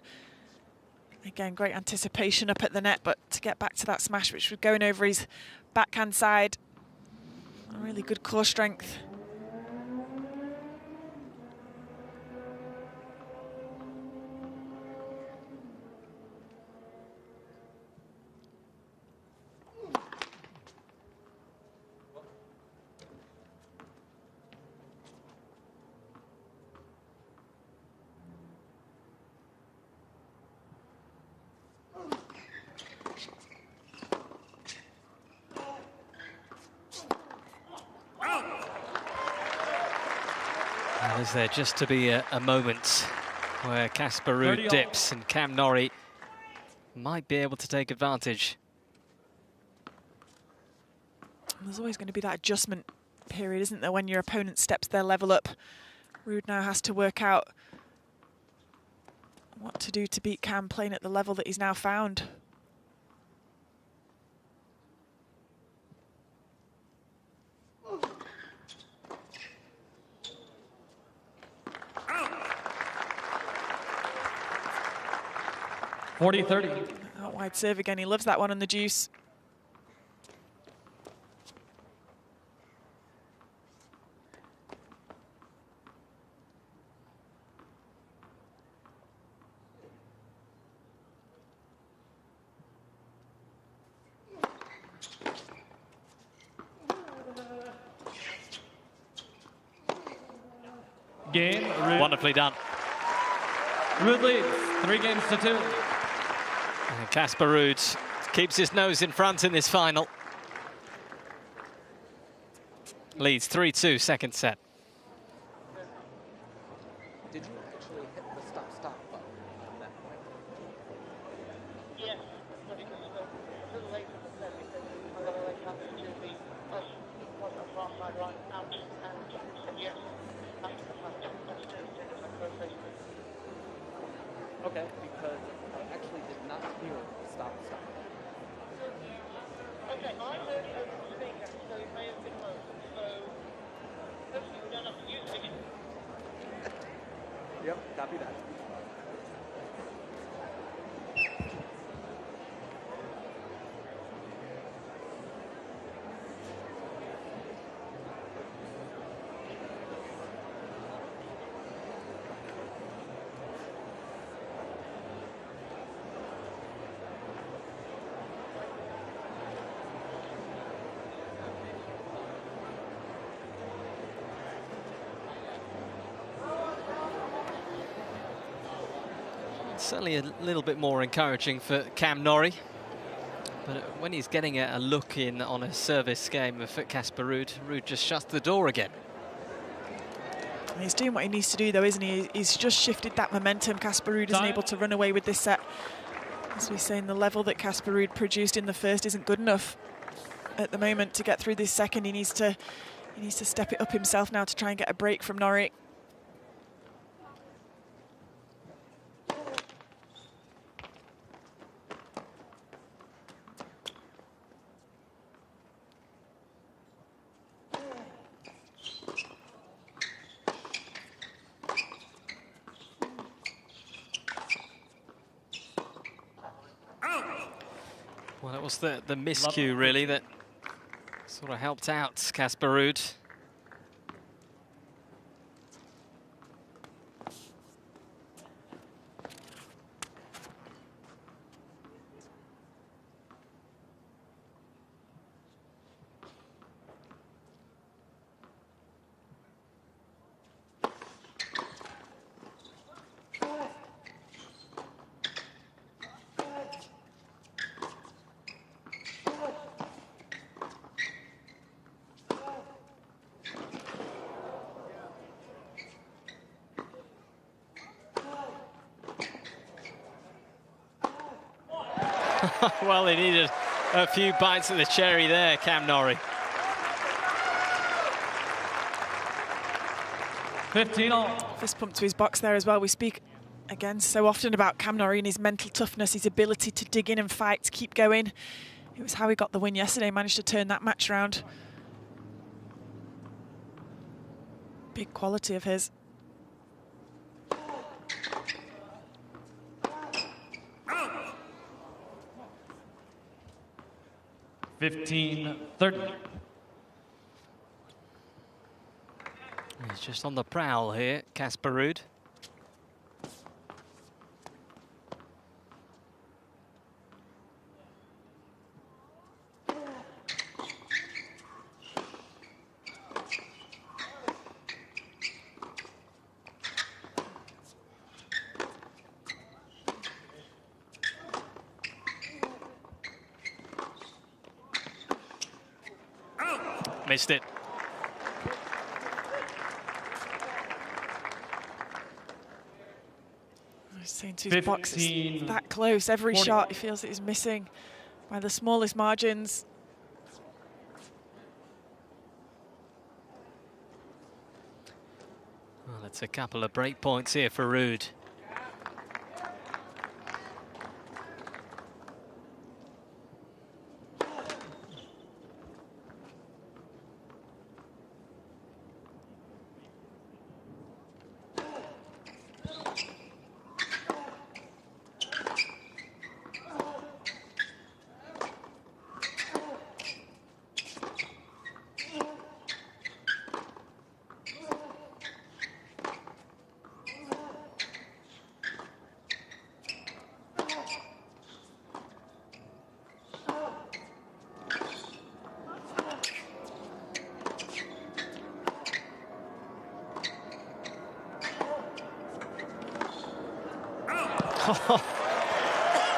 Again, great anticipation up at the net, but to get back to that smash, which was going over his backhand side, a really good core strength. Is there just to be a moment where Casper Ruud dips and Cam Norrie might be able to take advantage. There's always going to be that adjustment period, isn't there, when your opponent steps their level up. Ruud now has to work out what to do to beat Cam playing at the level that he's now found. Out wide serve again. He loves that one on the deuce. Game. Wonderfully done. Ruud leads 3-2. And Casper Ruud keeps his nose in front in this final. Leads 3-2, second set. Did you actually hit the stop button on that point? Yes, but it was a little late in the set because I got to wake up to the point of off my right out and yes, after the fact, I still did as a perfect. Okay, because I actually did not hear stop. Okay, I heard it over the speaker, so it may have been low. So hopefully we don't have to use it again. Yep, copy that. Certainly a little bit more encouraging for Cam Norrie. But when he's getting a look in on a service game of Casper Ruud, Ruud just shuts the door again. He's doing what he needs to do, though, isn't he? He's just shifted that momentum. Casper Ruud isn't able to run away with this set. As we say, the level that Casper Ruud produced in the first isn't good enough at the moment to get through this second. He needs to step it up himself now to try and get a break from Norrie. Well, it was the miscue, really, that sort of helped out Casper Ruud. Well, he needed a few bites of the cherry there, Cam Norrie. 15-all. Fist pump to his box there as well. We speak, again, so often about Cam Norrie and his mental toughness, his ability to dig in and fight, to keep going. It was how he got the win yesterday, managed to turn that match round. Big quality of his. 15-30. He's just on the prowl here, Casper Ruud. Missed it. He's saying to his box, it's that close. Every shot he feels that he's missing by the smallest margins. Well, it's a couple of break points here for Ruud.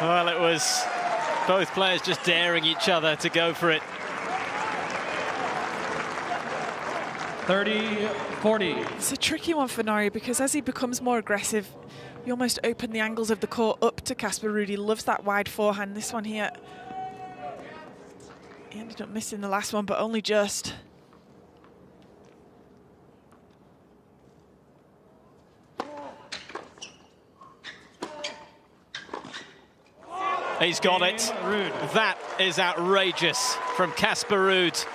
Well, it was both players just daring each other to go for it. 30-40. It's a tricky one for Norrie because as he becomes more aggressive, you almost open the angles of the court up to Casper Ruud. He loves that wide forehand. This one here, he ended up missing the last one, but only just. He's got it. That is outrageous from Casper Ruud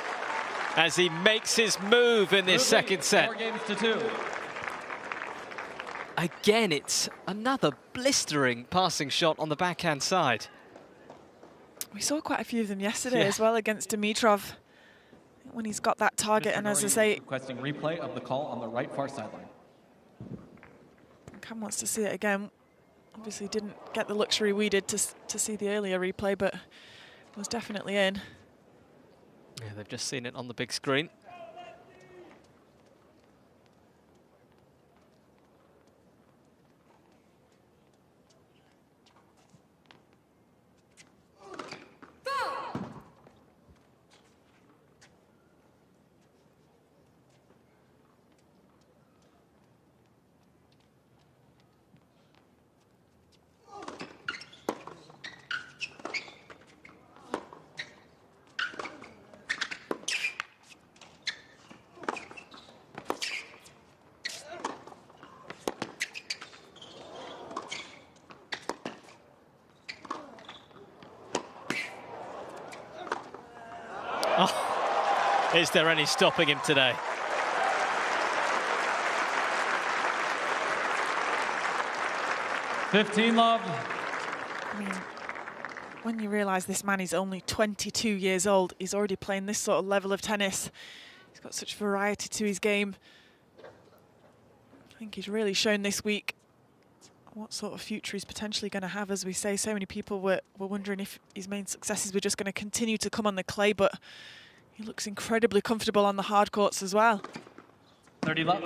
as he makes his move in this second set. 4-2. Again, it's another blistering passing shot on the backhand side. We saw quite a few of them yesterday as well against Dimitrov when he's got that target. And as I say, requesting replay of the call on the right far sideline. Cam wants to see it again. Obviously didn't get the luxury we did to see the earlier replay, but was definitely in. Yeah, they've just seen it on the big screen. Oh, is there any stopping him today? Love. I mean, when you realise this man is only 22 years old, he's already playing this sort of level of tennis. He's got such variety to his game. I think he's really shown this week what sort of future he's potentially going to have. As we say, so many people were wondering if his main successes were just going to continue to come on the clay, but he looks incredibly comfortable on the hard courts as well. 30 love.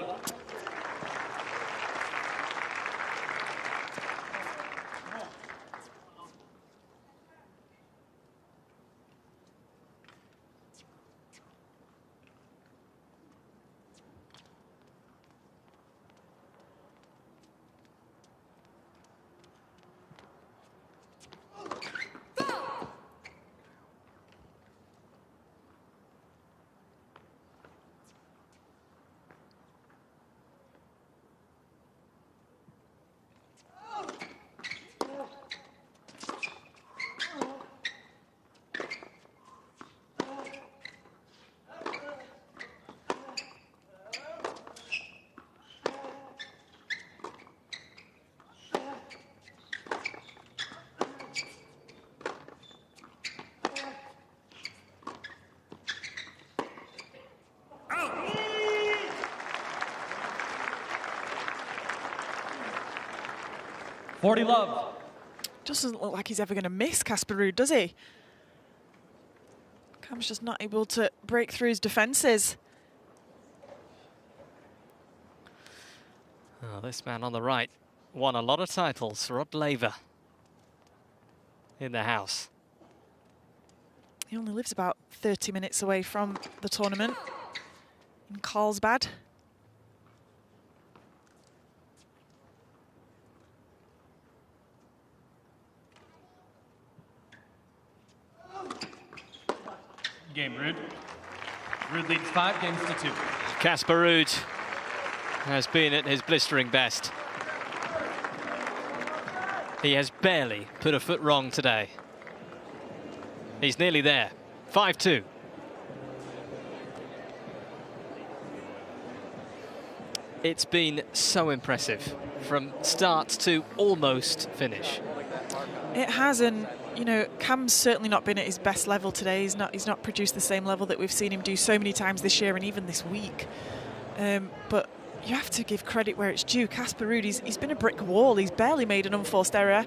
Love. Just doesn't look like he's ever going to miss Casper Ruud, does he? Cam's just not able to break through his defences. Oh, this man on the right won a lot of titles. Rod Laver in the house. He only lives about 30 minutes away from the tournament in Carlsbad. Game, Ruud. Ruud leads 5 games to 2. Casper Ruud has been at his blistering best. He has barely put a foot wrong today. He's nearly there. 5-2. It's been so impressive from start to almost finish. It has, and you know, Cam's certainly not been at his best level today. He's not produced the same level that we've seen him do so many times this year and even this week. But you have to give credit where it's due. Casper Ruud, he's been a brick wall. He's barely made an unforced error.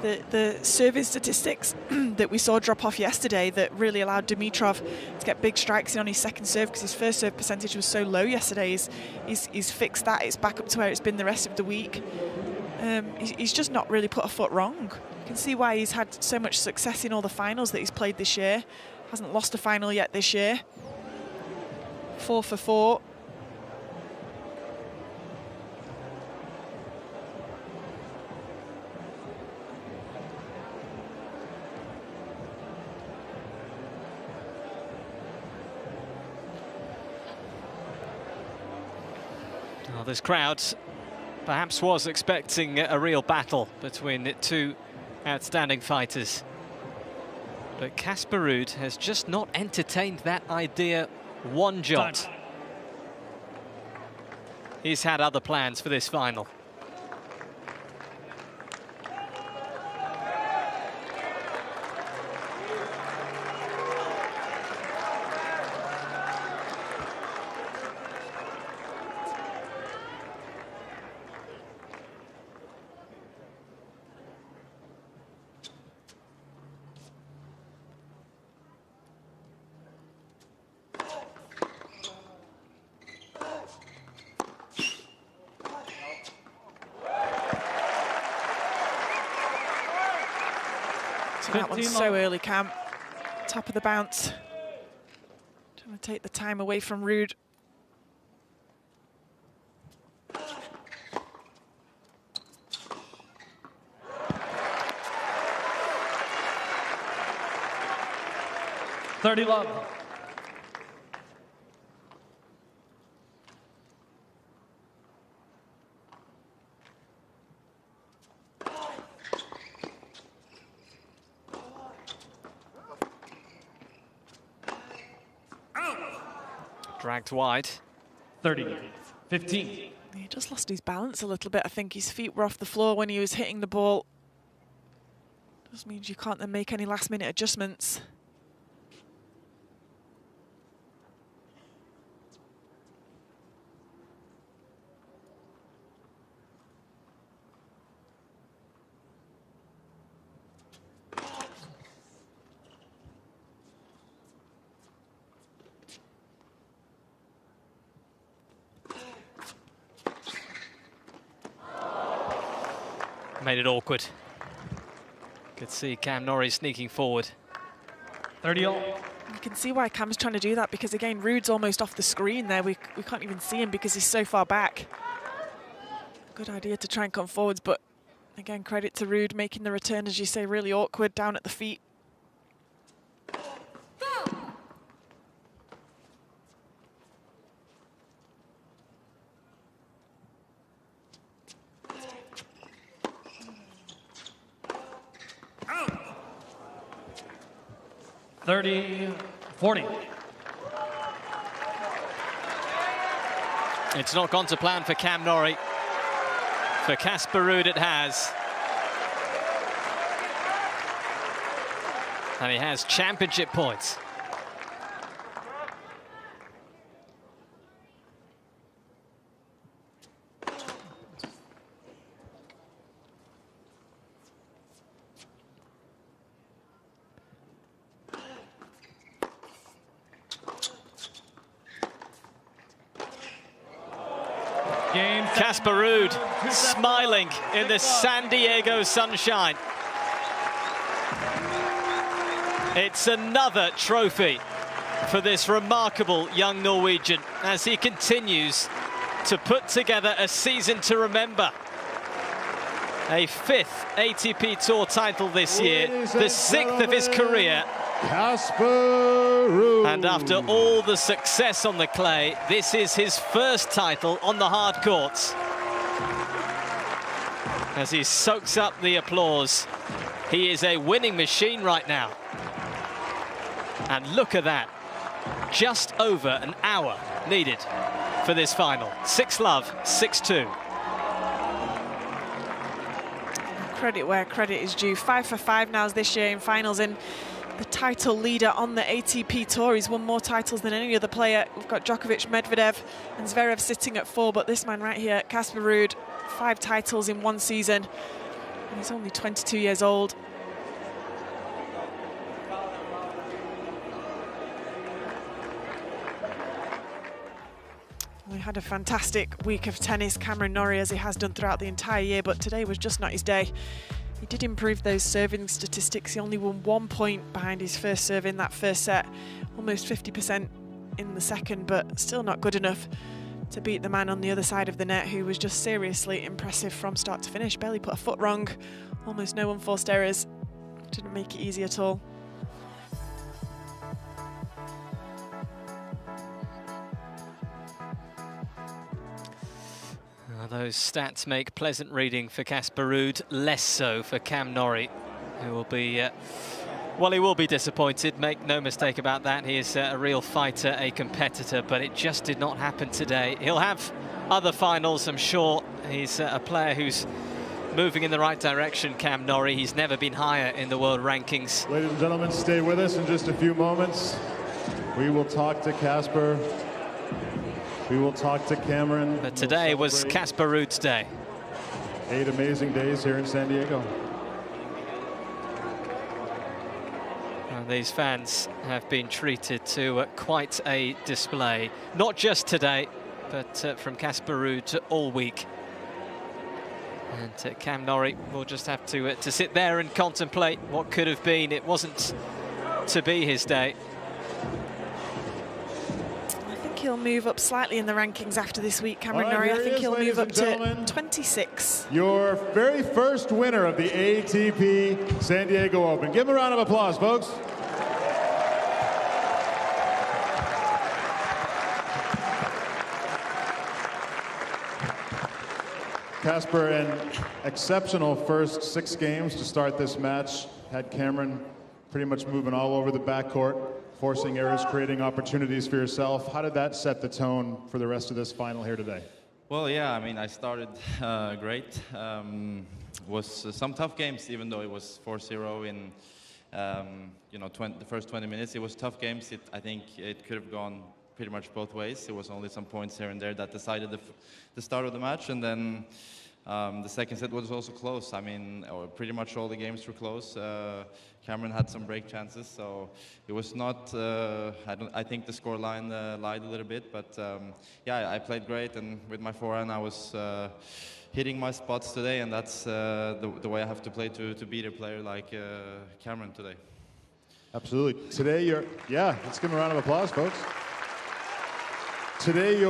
The service statistics that we saw drop off yesterday that really allowed Dimitrov to get big strikes in on his second serve, because his first serve percentage was so low yesterday. He's fixed that. It's back up to where it's been the rest of the week. He's just not really put a foot wrong. You can see why he's had so much success in all the finals that he's played this year. Hasn't lost a final yet this year. 4 for 4. Well, this crowd perhaps was expecting a real battle between the two outstanding fighters. But Casper Ruud has just not entertained that idea one jot. He's had other plans for this final. That one's so early, Cam. Top of the bounce. Trying to take the time away from Ruud. Love. Dragged wide. 30-15. He just lost his balance a little bit. I think his feet were off the floor when he was hitting the ball. Just means you can't then make any last-minute adjustments. Made it awkward. Could see Cam Norrie sneaking forward. 30-all. You can see why Cam's trying to do that, because again, Ruud's almost off the screen there. We can't even see him because he's so far back. Good idea to try and come forwards, but again, credit to Ruud making the return, as you say, really awkward down at the feet. Out. 30-40. It's not gone to plan for Cam Norrie. For Casper Ruud it has. And he has championship points. Casper Ruud smiling in the San Diego sunshine. It's another trophy for this remarkable young Norwegian as he continues to put together a season to remember. A 5th ATP Tour title this year, the 6th of his career. Casper Ruud. And after all the success on the clay, this is his first title on the hard courts. As he soaks up the applause, he is a winning machine right now. And look at that, just over an hour needed for this final. 6-love, 6-2. Credit where credit is due. 5 for 5 now this year in finals, and the title leader on the ATP Tour. He's won more titles than any other player. We've got Djokovic, Medvedev and Zverev sitting at 4, but this man right here, Casper Ruud, 5 titles in one season. And he's only 22 years old. We had a fantastic week of tennis, Cameron Norrie, as he has done throughout the entire year, but today was just not his day. He did improve those serving statistics. He only won 1 point behind his first serve in that first set, almost 50% in the second, but still not good enough to beat the man on the other side of the net, who was just seriously impressive from start to finish. Barely put a foot wrong, almost no unforced errors. Didn't make it easy at all. Those stats make pleasant reading for Casper Ruud, less so for Cam Norrie, who will be, well, he will be disappointed, make no mistake about that. He is a real fighter, a competitor, but it just did not happen today. He'll have other finals, I'm sure. He's a player who's moving in the right direction, Cam Norrie. He's never been higher in the world rankings. Ladies and gentlemen, stay with us in just a few moments. We will talk to Casper. We will talk to Cameron. But today was Casper Ruud's day. 8 amazing days here in San Diego. And these fans have been treated to quite a display. Not just today, but from Casper Ruud all week. And Cam Norrie will just have to sit there and contemplate what could have been. It wasn't to be his day. He'll move up slightly in the rankings after this week, Cameron Norrie. I think he'll move up to 26. Your very first winner of the ATP San Diego Open. Give him a round of applause, folks. Casper, an exceptional first 6 games to start this match. Had Cameron pretty much moving all over the backcourt. Forcing errors, creating opportunities for yourself. How did that set the tone for the rest of this final here today? Well, yeah, I mean, I started great. Was some tough games, even though it was 4-0 in the first 20 minutes. It was tough games. I think it could have gone pretty much both ways. It was only some points here and there that decided the start of the match, and then the second set was also close. I mean, pretty much all the games were close. Cameron had some break chances, so it was not. I think the score line lied a little bit, but yeah, I played great, and with my forehand, I was hitting my spots today, and that's the way I have to play to beat a player like Cameron today. Absolutely. Today, let's give him a round of applause, folks. Today,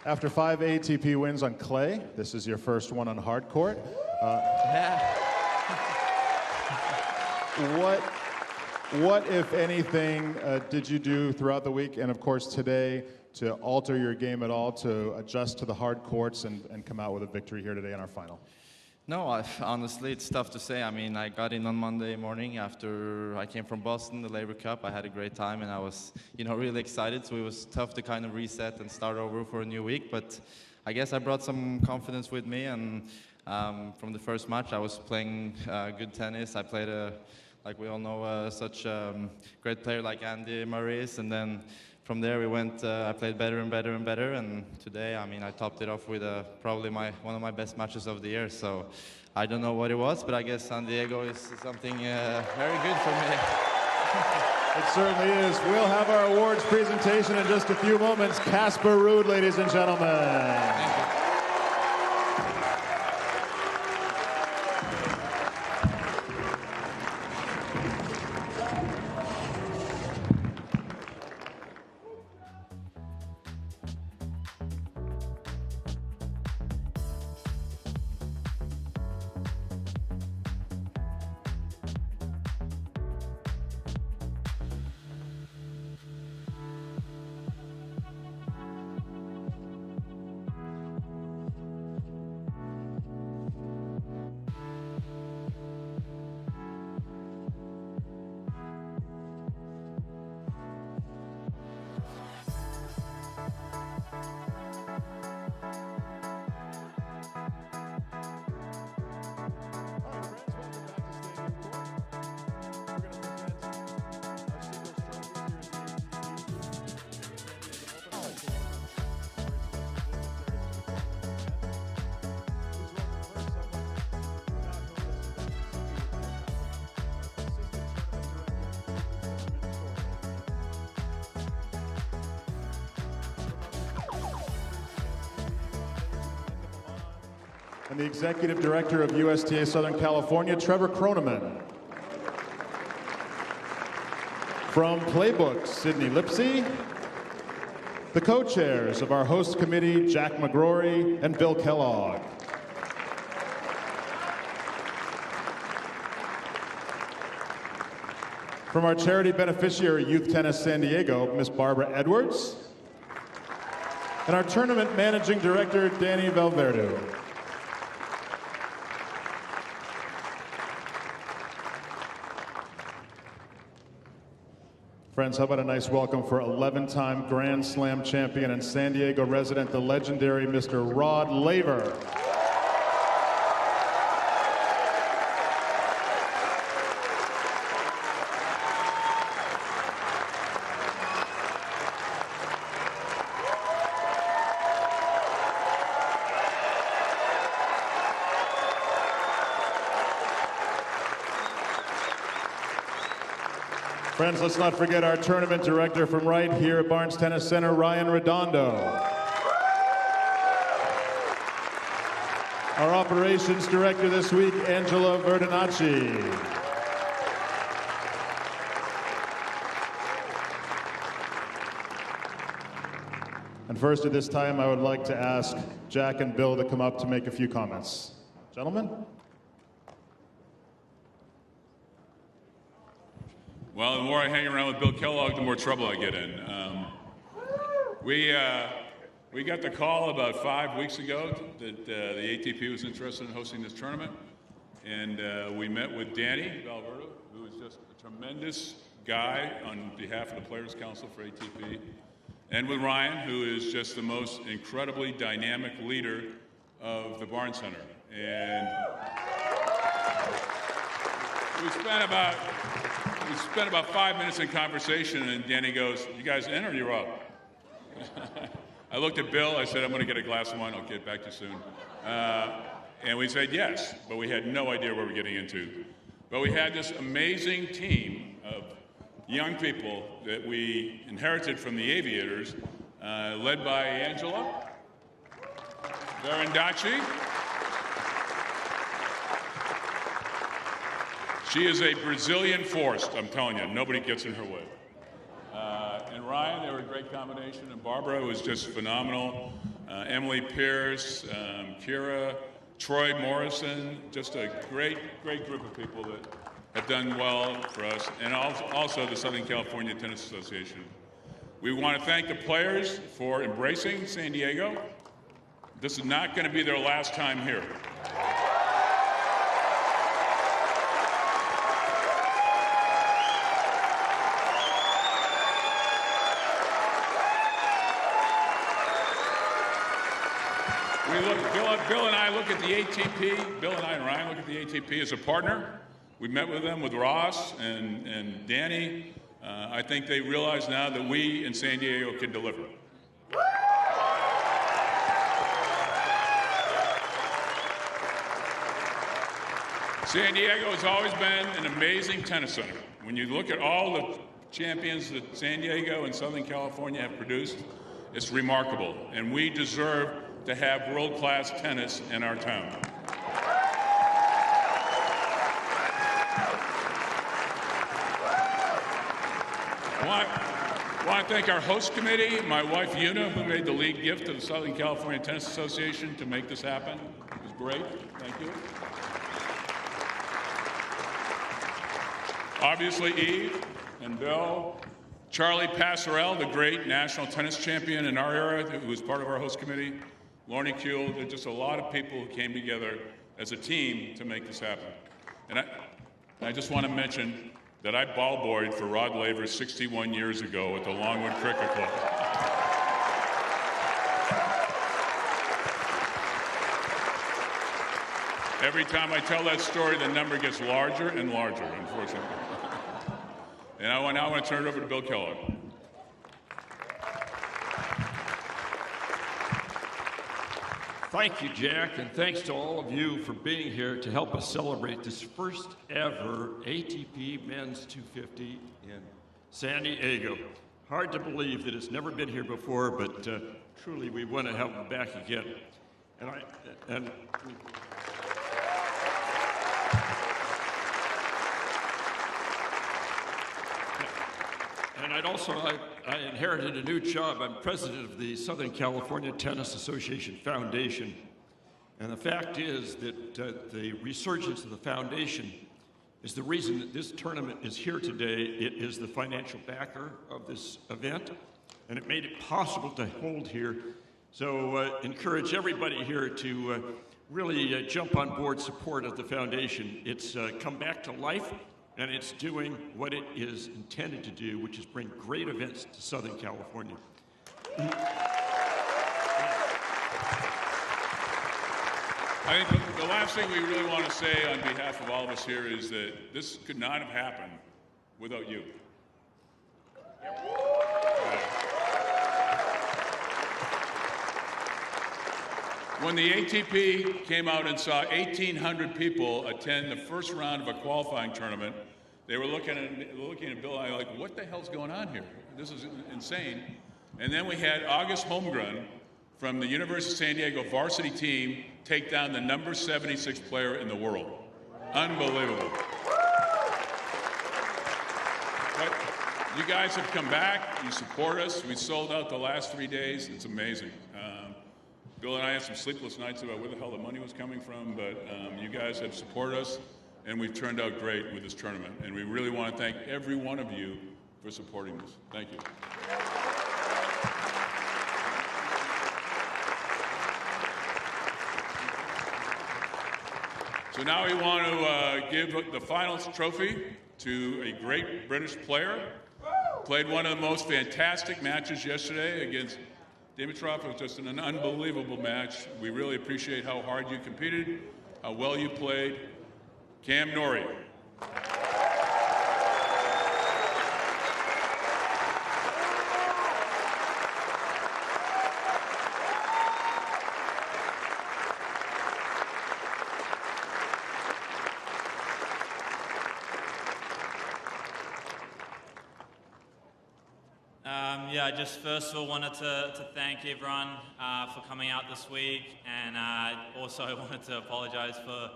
after 5 ATP wins on clay, this is your first one on hard court. What, if anything, did you do throughout the week and, of course, today to alter your game at all, to adjust to the hard courts and come out with a victory here today in our final? No, honestly, it's tough to say. I mean, I got in on Monday morning after I came from Boston, the Labor Cup. I had a great time, and I was, really excited. So it was tough to kind of reset and start over for a new week. But I guess I brought some confidence with me, and from the first match, I was playing good tennis. I played like we all know, such a great player like Andy Murray is, and then from there we went. I played better and better and better, and today, I mean, I topped it off with probably one of my best matches of the year. So I don't know what it was, but I guess San Diego is something very good for me. It certainly is. We'll have our awards presentation in just a few moments. Casper Ruud, ladies and gentlemen. Thank you. And the Executive Director of USTA Southern California, Trevor Kroneman. From Playbook, Sydney Lipsey. The co-chairs of our host committee, Jack McGrory and Bill Kellogg. From our charity beneficiary, Youth Tennis San Diego, Miss Barbara Edwards. And our tournament managing director, Danny Valverde. Friends, how about a nice welcome for 11-time Grand Slam champion and San Diego resident, the legendary Mr. Rod Laver. Friends, let's not forget our tournament director from right here at Barnes Tennis Center, Ryan Redondo. Our operations director this week, Angela Verdinacci. And first at this time, I would like to ask Jack and Bill to come up to make a few comments. Gentlemen? Well, the more I hang around with Bill Kellogg, the more trouble I get in. We got the call about 5 weeks ago that the ATP was interested in hosting this tournament. And we met with Danny Valverde, who is just a tremendous guy on behalf of the Players Council for ATP, and with Ryan, who is just the most incredibly dynamic leader of the Barnes Center. And we spent about 5 minutes in conversation, and Danny goes, "You guys in or you're up?" I looked at Bill, I said, "I'm gonna get a glass of wine, I'll get back to you soon." And we said yes, but we had no idea what we were getting into. But we had this amazing team of young people that we inherited from the Aviators, led by Angela Verandacci. She is a Brazilian force, I'm telling you, nobody gets in her way. And Ryan, they were a great combination, and Barbara was just phenomenal. Emily Pierce, Kira, Troy Morrison, just a great group of people that have done well for us, and also the Southern California Tennis Association. We want to thank the players for embracing San Diego. This is not going to be their last time here. Bill and I look at the ATP, Bill and I and Ryan look at the ATP as a partner. We met with them, with Ross and Danny. I think they realize now that we in San Diego can deliver. San Diego has always been an amazing tennis center. When you look at all the champions that San Diego and Southern California have produced, it's remarkable, and we deserve to have world-class tennis in our town. I want to thank our host committee, my wife Una, who made the lead gift to the Southern California Tennis Association to make this happen. It was great. Thank you. Obviously, Eve and Bill, Charlie Passerell, the great national tennis champion in our era, who was part of our host committee, Lorne Kuehl. There's just a lot of people who came together as a team to make this happen. And I just want to mention that I ball boyed for Rod Laver 61 years ago at the Longwood Cricket Club. Every time I tell that story, the number gets larger and larger, unfortunately. And now I want to turn it over to Bill Kellogg. Thank you, Jack, and thanks to all of you for being here to help us celebrate this first ever ATP Men's 250 in San Diego. Hard to believe that it's never been here before, but truly we want to have it back again. I inherited a new job. I'm president of the Southern California Tennis Association Foundation. And the fact is that the resurgence of the foundation is the reason that this tournament is here today. It is the financial backer of this event, and it made it possible to hold here. So encourage everybody here to really jump on board support of the foundation. It's come back to life, and it's doing what it is intended to do, which is bring great events to Southern California. I think the last thing we really want to say on behalf of all of us here is that this could not have happened without you. When the ATP came out and saw 1,800 people attend the first round of a qualifying tournament, they were looking at Bill and I like, what the hell's going on here? This is insane. And then we had August Holmgren from the University of San Diego varsity team take down the number 76 player in the world. Unbelievable. But you guys have come back, you support us. We sold out the last 3 days. It's amazing. Bill and I had some sleepless nights about where the hell the money was coming from, but you guys have supported us, and we've turned out great with this tournament. And we really want to thank every one of you for supporting this. Thank you. So now we want to give the finals trophy to a great British player. Played one of the most fantastic matches yesterday against Dimitrov. It was just an unbelievable match. We really appreciate how hard you competed, how well you played. Cam Norrie. Yeah, I just first of all wanted to thank everyone for coming out this week, and also I wanted to apologise for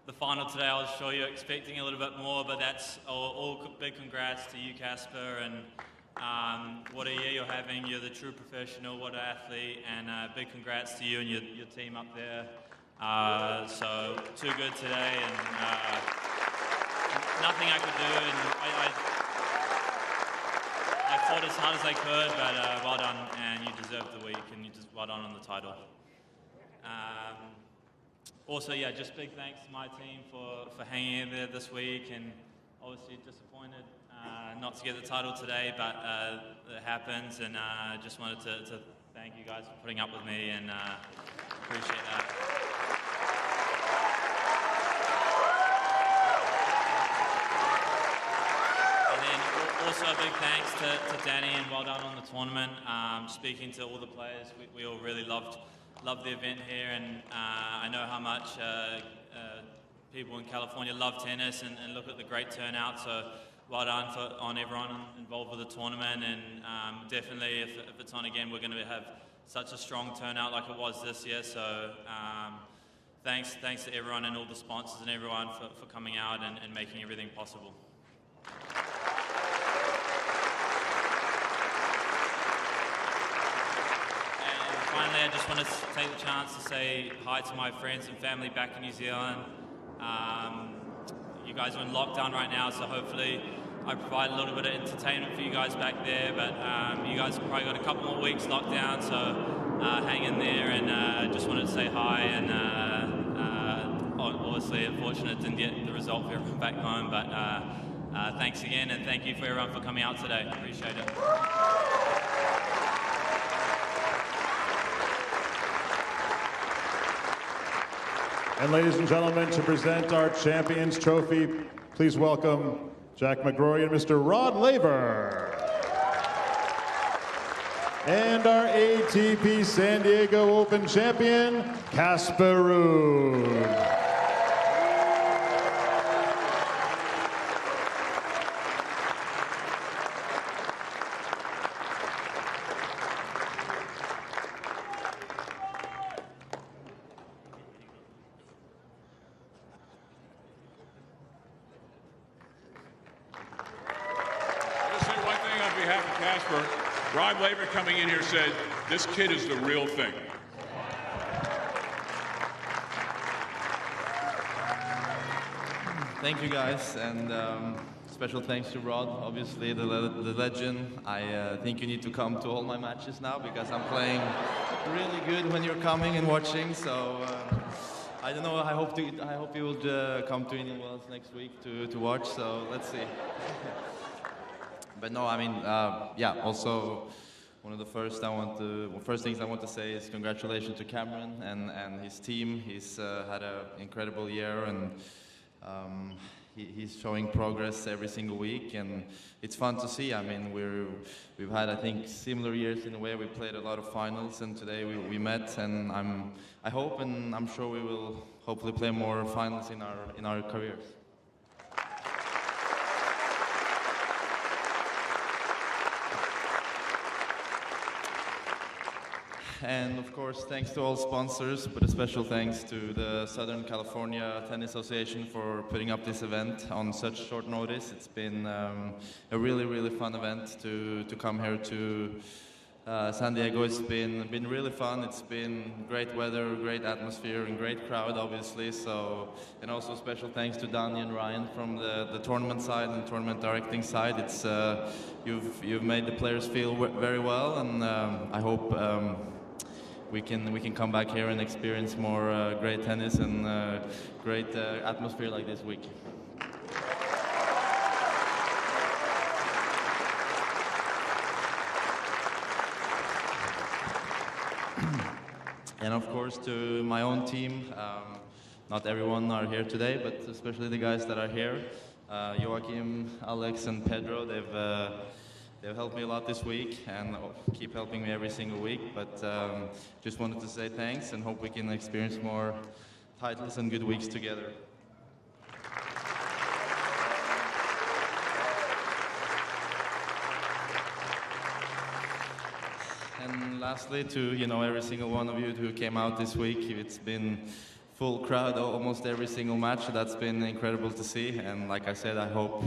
the final today. I was sure you're expecting a little bit more, but that's all big congrats to you, Casper, and what a year you're having. You're the true professional, what an athlete, and big congrats to you and your team up there. So too good today, and nothing I could do, and I fought as hard as I could, but well done, and you deserve the week, and you just well done on the title. Also, yeah, just big thanks to my team for hanging in there this week, and obviously disappointed not to get the title today, but it happens, and just wanted to thank you guys for putting up with me, and appreciate that. Also a big thanks to Danny, and well done on the tournament. Speaking to all the players, we all really loved the event here, and I know how much people in California love tennis and look at the great turnout, so well done on everyone involved with the tournament, and definitely if it's on again, we're going to have such a strong turnout like it was this year, so thanks to everyone and all the sponsors and everyone for coming out and making everything possible. Finally, I just want to take the chance to say hi to my friends and family back in New Zealand. You guys are in lockdown right now, so hopefully I provide a little bit of entertainment for you guys back there, but you guys have probably got a couple more weeks locked down, so hang in there, and just wanted to say hi, and obviously unfortunate didn't get the result for everyone back home, but thanks again, and thank you for everyone for coming out today. Appreciate it. And ladies and gentlemen, to present our Champions Trophy, please welcome Jack McGrory and Mr. Rod Laver. And our ATP San Diego Open champion, Casper Ruud. Casper, Rod Laver coming in here said, this kid is the real thing. Thank you guys, and special thanks to Rod, obviously the legend. I think you need to come to all my matches now because I'm playing really good when you're coming and watching, so I don't know, I hope you will come to Indian Wells next week to watch, so let's see. But no, I mean, yeah, also one of the first things I want to say is congratulations to Cameron and his team. He's had an incredible year, and he's showing progress every single week, and it's fun to see. I mean, we've had, I think, similar years in a way. We played a lot of finals, and today we met, and I hope and I'm sure we will hopefully play more finals in our careers. And of course, thanks to all sponsors, but a special thanks to the Southern California Tennis Association for putting up this event on such short notice. It's been a really, really fun event to come here to San Diego. It's been really fun. It's been great weather, great atmosphere, and great crowd, obviously. So, and also special thanks to Danny and Ryan from the tournament side and tournament directing side. It's you've made the players feel very well, and I hope we can come back here and experience more great tennis and great atmosphere like this week. And of course to my own team, not everyone are here today, but especially the guys that are here, Joachim, Alex and Pedro, they've helped me a lot this week and keep helping me every single week, but just wanted to say thanks and hope we can experience more titles and good weeks together. And lastly, to every single one of you who came out this week, it's been full crowd almost every single match. That's been incredible to see. And like I said, I hope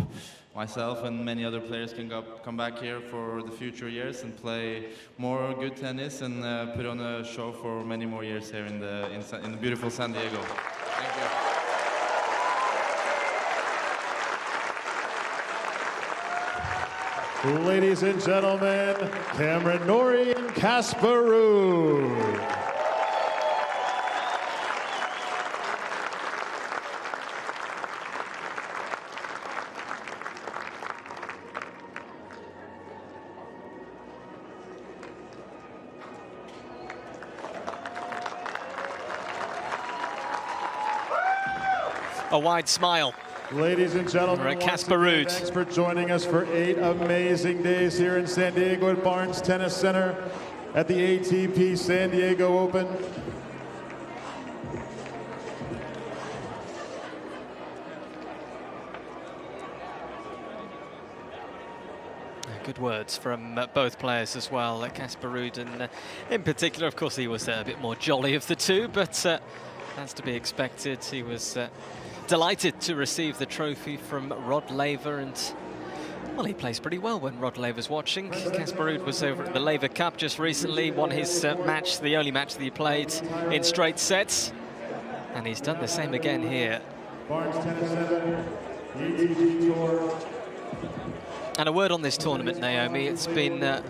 myself and many other players can come back here for the future years and play more good tennis and put on a show for many more years here in the beautiful San Diego. Thank you. Ladies and gentlemen, Cameron Norrie and Casper Ruud. A wide smile. Ladies and gentlemen, Casper Ruud. Thanks for joining us for 8 amazing days here in San Diego at Barnes Tennis Center at the ATP San Diego Open. Good words from both players as well, Casper Ruud, and in particular, of course, he was a bit more jolly of the two, but as to be expected, he was delighted to receive the trophy from Rod Laver, and well, he plays pretty well when Rod Laver's watching. Casper Ruud was over at the Laver Cup just recently, won his match, the only match that he played in straight sets, and he's done the same again here. Barnes Tennis Center, the ATP Tour. And a word on this tournament, Naomi. It's been